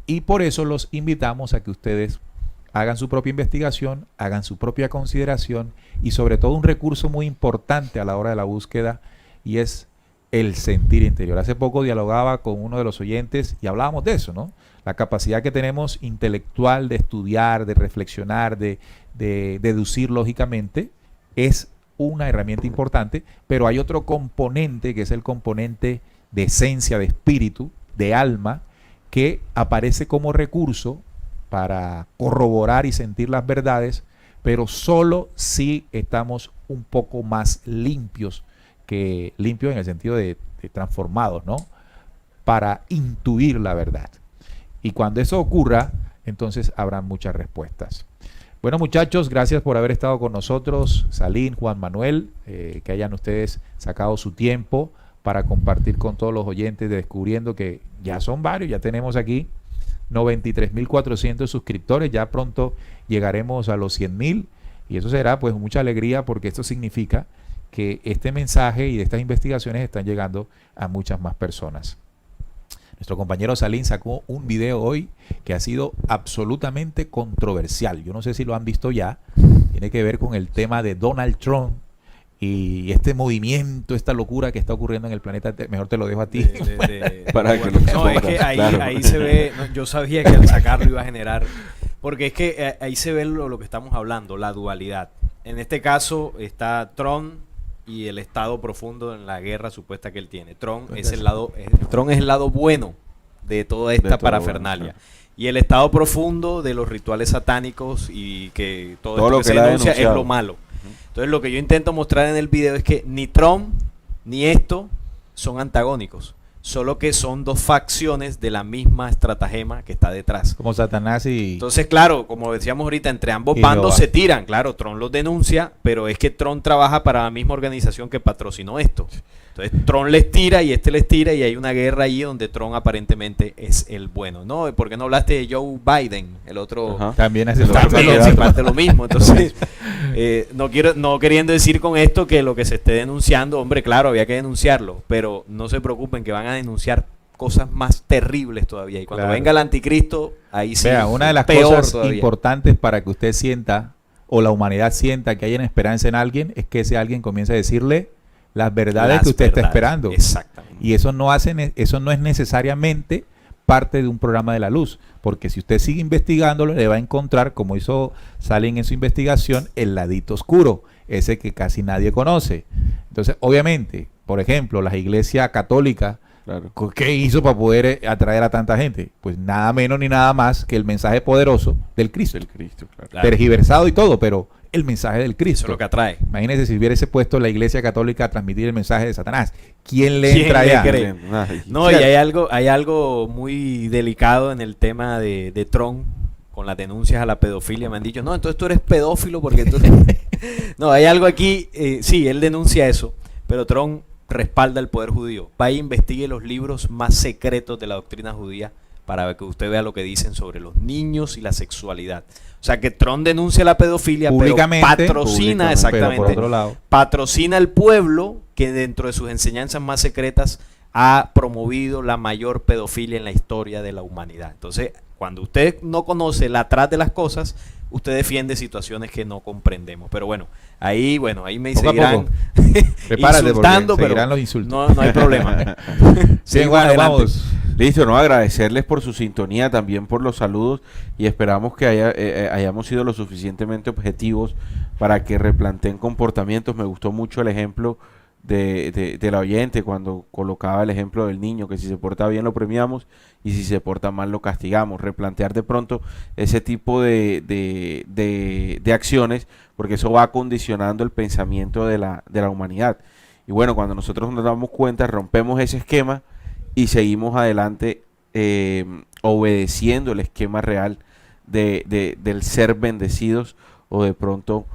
[SPEAKER 2] y por eso los invitamos a que ustedes hagan su propia investigación, hagan su propia consideración y sobre todo un recurso muy importante a la hora de la búsqueda, y es el sentir interior. Hace poco dialogaba con uno de los oyentes y hablábamos de eso, ¿no? La capacidad que tenemos intelectual de estudiar, de reflexionar, de deducir lógicamente, es una herramienta importante, pero hay otro componente que es el componente de esencia, de espíritu, de alma, que aparece como recurso para corroborar y sentir las verdades, pero solo si estamos un poco más limpios en el sentido de transformados, ¿no? Para intuir la verdad. Y cuando eso ocurra, entonces habrá muchas respuestas. Bueno, muchachos, gracias por haber estado con nosotros. Salim, Juan Manuel, que hayan ustedes sacado su tiempo para compartir con todos los oyentes de Descubriendo, que ya son varios, ya tenemos aquí 93.400 suscriptores, ya pronto llegaremos a los 100.000 y eso será pues mucha alegría, porque esto significa que este mensaje y estas investigaciones están llegando a muchas más personas. Nuestro compañero Salim sacó un video hoy que ha sido absolutamente controversial. Yo no sé si lo han visto ya. Tiene que ver con el tema de Donald Trump y este movimiento, esta locura que está ocurriendo en el planeta. Mejor te lo dejo a ti.
[SPEAKER 3] Para que lo
[SPEAKER 1] no, es que ahí se ve, yo sabía que al sacarlo iba a generar, porque es que ahí se ve lo que estamos hablando, la dualidad. En este caso está Trump y el estado profundo en la guerra supuesta que él tiene. Trump es el lado bueno de toda esta parafernalia. Bueno, y el estado profundo de los rituales satánicos y que todo esto que se denuncia es lo malo. Entonces lo que yo intento mostrar en el video es que ni Trump ni esto son antagónicos, solo que son dos facciones de la misma estratagema que está detrás.
[SPEAKER 2] Como Satanás y...
[SPEAKER 1] Entonces, claro, como decíamos ahorita, entre ambos
[SPEAKER 2] Y
[SPEAKER 1] bandos
[SPEAKER 2] Jehová.
[SPEAKER 1] se tiran. Claro, Tron los denuncia, pero es que Tron trabaja para la misma organización que patrocinó esto. Entonces, Tron les tira y este les tira y hay una guerra ahí donde Tron aparentemente es el bueno. ¿No? ¿Por qué no hablaste de Joe Biden? El otro...
[SPEAKER 3] Ajá.
[SPEAKER 2] También hace
[SPEAKER 1] También
[SPEAKER 2] lo
[SPEAKER 1] es
[SPEAKER 2] mismo.
[SPEAKER 1] parte de lo mismo. Entonces, no queriendo decir con esto que lo que se esté denunciando, hombre, claro, había que denunciarlo, pero no se preocupen que van a denunciar cosas más terribles todavía. Y cuando
[SPEAKER 2] Claro.
[SPEAKER 1] venga el anticristo, ahí sí.
[SPEAKER 2] Vea, una de las
[SPEAKER 1] peor
[SPEAKER 2] cosas
[SPEAKER 1] todavía.
[SPEAKER 2] importantes para que usted sienta, o la humanidad sienta que hay una esperanza en alguien, es que ese alguien comience a decirle las verdades
[SPEAKER 1] Las
[SPEAKER 2] que usted está
[SPEAKER 1] verdades,
[SPEAKER 2] esperando.
[SPEAKER 1] Exactamente.
[SPEAKER 2] Y eso no es necesariamente parte de un programa de la luz, porque si usted sigue investigándolo, le va a encontrar, como hizo Salim en su investigación, el ladito oscuro, ese que casi nadie conoce. Entonces, obviamente, por ejemplo, la iglesia católica,
[SPEAKER 3] Claro.
[SPEAKER 2] ¿qué hizo para poder atraer a tanta gente? Pues nada menos ni nada más que el mensaje poderoso del Cristo.
[SPEAKER 3] Del Cristo, claro.
[SPEAKER 1] Claro.
[SPEAKER 2] Tergiversado y todo, pero el mensaje del
[SPEAKER 1] Eso
[SPEAKER 2] Cristo.
[SPEAKER 1] es lo que atrae.
[SPEAKER 2] Imagínese si hubiese puesto la iglesia católica a transmitir el mensaje de Satanás. ¿Quién le
[SPEAKER 1] ¿Quién
[SPEAKER 2] entra
[SPEAKER 1] le
[SPEAKER 2] allá?
[SPEAKER 1] cree?
[SPEAKER 3] Nadie.
[SPEAKER 1] No, y hay algo muy delicado en el tema de Tron con las denuncias a la pedofilia. Me han dicho, no, entonces tú eres pedófilo porque tú... No, hay algo aquí, sí, él denuncia eso, pero Tron respalda el poder judío. Vaya e investigue los libros más secretos de la doctrina judía para que usted vea lo que dicen sobre los niños y la sexualidad. O sea, que Tron denuncia la pedofilia,
[SPEAKER 2] Públicamente,
[SPEAKER 1] pero patrocina,
[SPEAKER 3] públicamente,
[SPEAKER 1] exactamente,
[SPEAKER 2] Pero por otro lado,
[SPEAKER 1] patrocina al pueblo que dentro de sus enseñanzas más secretas ha promovido la mayor pedofilia en la historia de la humanidad. Entonces, cuando usted no conoce la atrás de las cosas, usted defiende situaciones que no comprendemos. Pero bueno, ahí me
[SPEAKER 2] Poco a
[SPEAKER 1] seguirán
[SPEAKER 2] poco. prepárate
[SPEAKER 1] insultando,
[SPEAKER 2] porque
[SPEAKER 1] pero
[SPEAKER 2] seguirán los insultos.
[SPEAKER 1] no hay problema.
[SPEAKER 2] Bien,
[SPEAKER 1] Seguimos
[SPEAKER 2] bueno,
[SPEAKER 1] adelante.
[SPEAKER 2] vamos.
[SPEAKER 3] Listo, no, agradecerles por su sintonía, también por los saludos y esperamos que hayamos sido lo suficientemente objetivos para que replanteen comportamientos. Me gustó mucho el ejemplo de la oyente cuando colocaba el ejemplo del niño, que si se porta bien lo premiamos y si se porta mal lo castigamos. Replantear de pronto ese tipo de acciones, porque eso va condicionando el pensamiento de la humanidad. Y bueno, cuando nosotros nos damos cuenta, rompemos ese esquema y seguimos adelante obedeciendo el esquema real del ser bendecidos o de pronto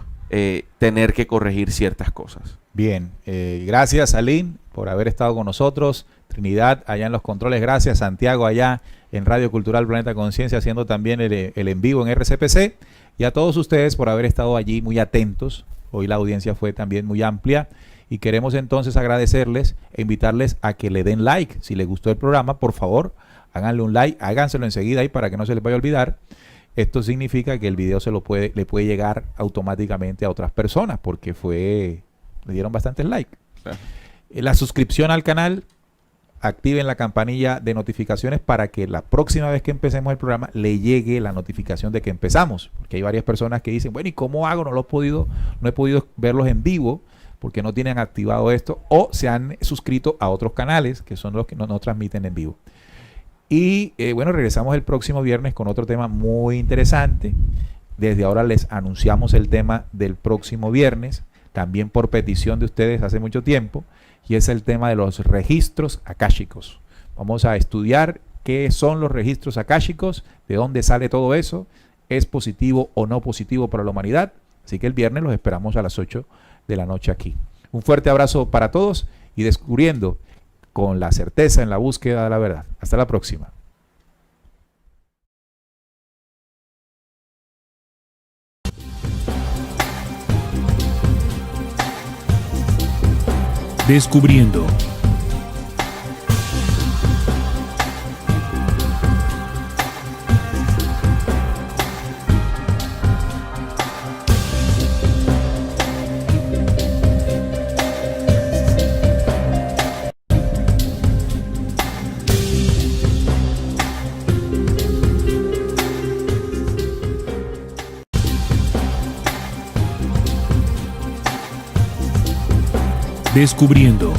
[SPEAKER 3] tener que corregir ciertas cosas.
[SPEAKER 2] Bien, gracias Salim por haber estado con nosotros, Trinidad allá en los controles, gracias Santiago allá en Radio Cultural Planeta Conciencia haciendo también el en vivo en RCPC y a todos ustedes por haber estado allí muy atentos. Hoy la audiencia fue también muy amplia y queremos entonces agradecerles e invitarles a que le den like. Si les gustó el programa, por favor, háganle un like, háganselo enseguida ahí para que no se les vaya a olvidar. Esto significa que el video le puede llegar automáticamente a otras personas porque le dieron bastantes likes.
[SPEAKER 3] Claro.
[SPEAKER 2] La suscripción al canal, activen la campanilla de notificaciones para que la próxima vez que empecemos el programa le llegue la notificación de que empezamos. Porque hay varias personas que dicen, bueno, ¿y cómo hago? No he podido verlos en vivo porque no tienen activado esto o se han suscrito a otros canales que son los que no transmiten en vivo. Y bueno, regresamos el próximo viernes con otro tema muy interesante. Desde ahora les anunciamos el tema del próximo viernes, también por petición de ustedes hace mucho tiempo, y es el tema de los registros akáshicos. Vamos a estudiar qué son los registros akáshicos, de dónde sale todo eso, es positivo o no positivo para la humanidad. Así que el viernes los esperamos a las 8 de la noche aquí. Un fuerte abrazo para todos y descubriendo con la certeza en la búsqueda de la verdad. Hasta la próxima.
[SPEAKER 5] Descubriendo. Descubriendo.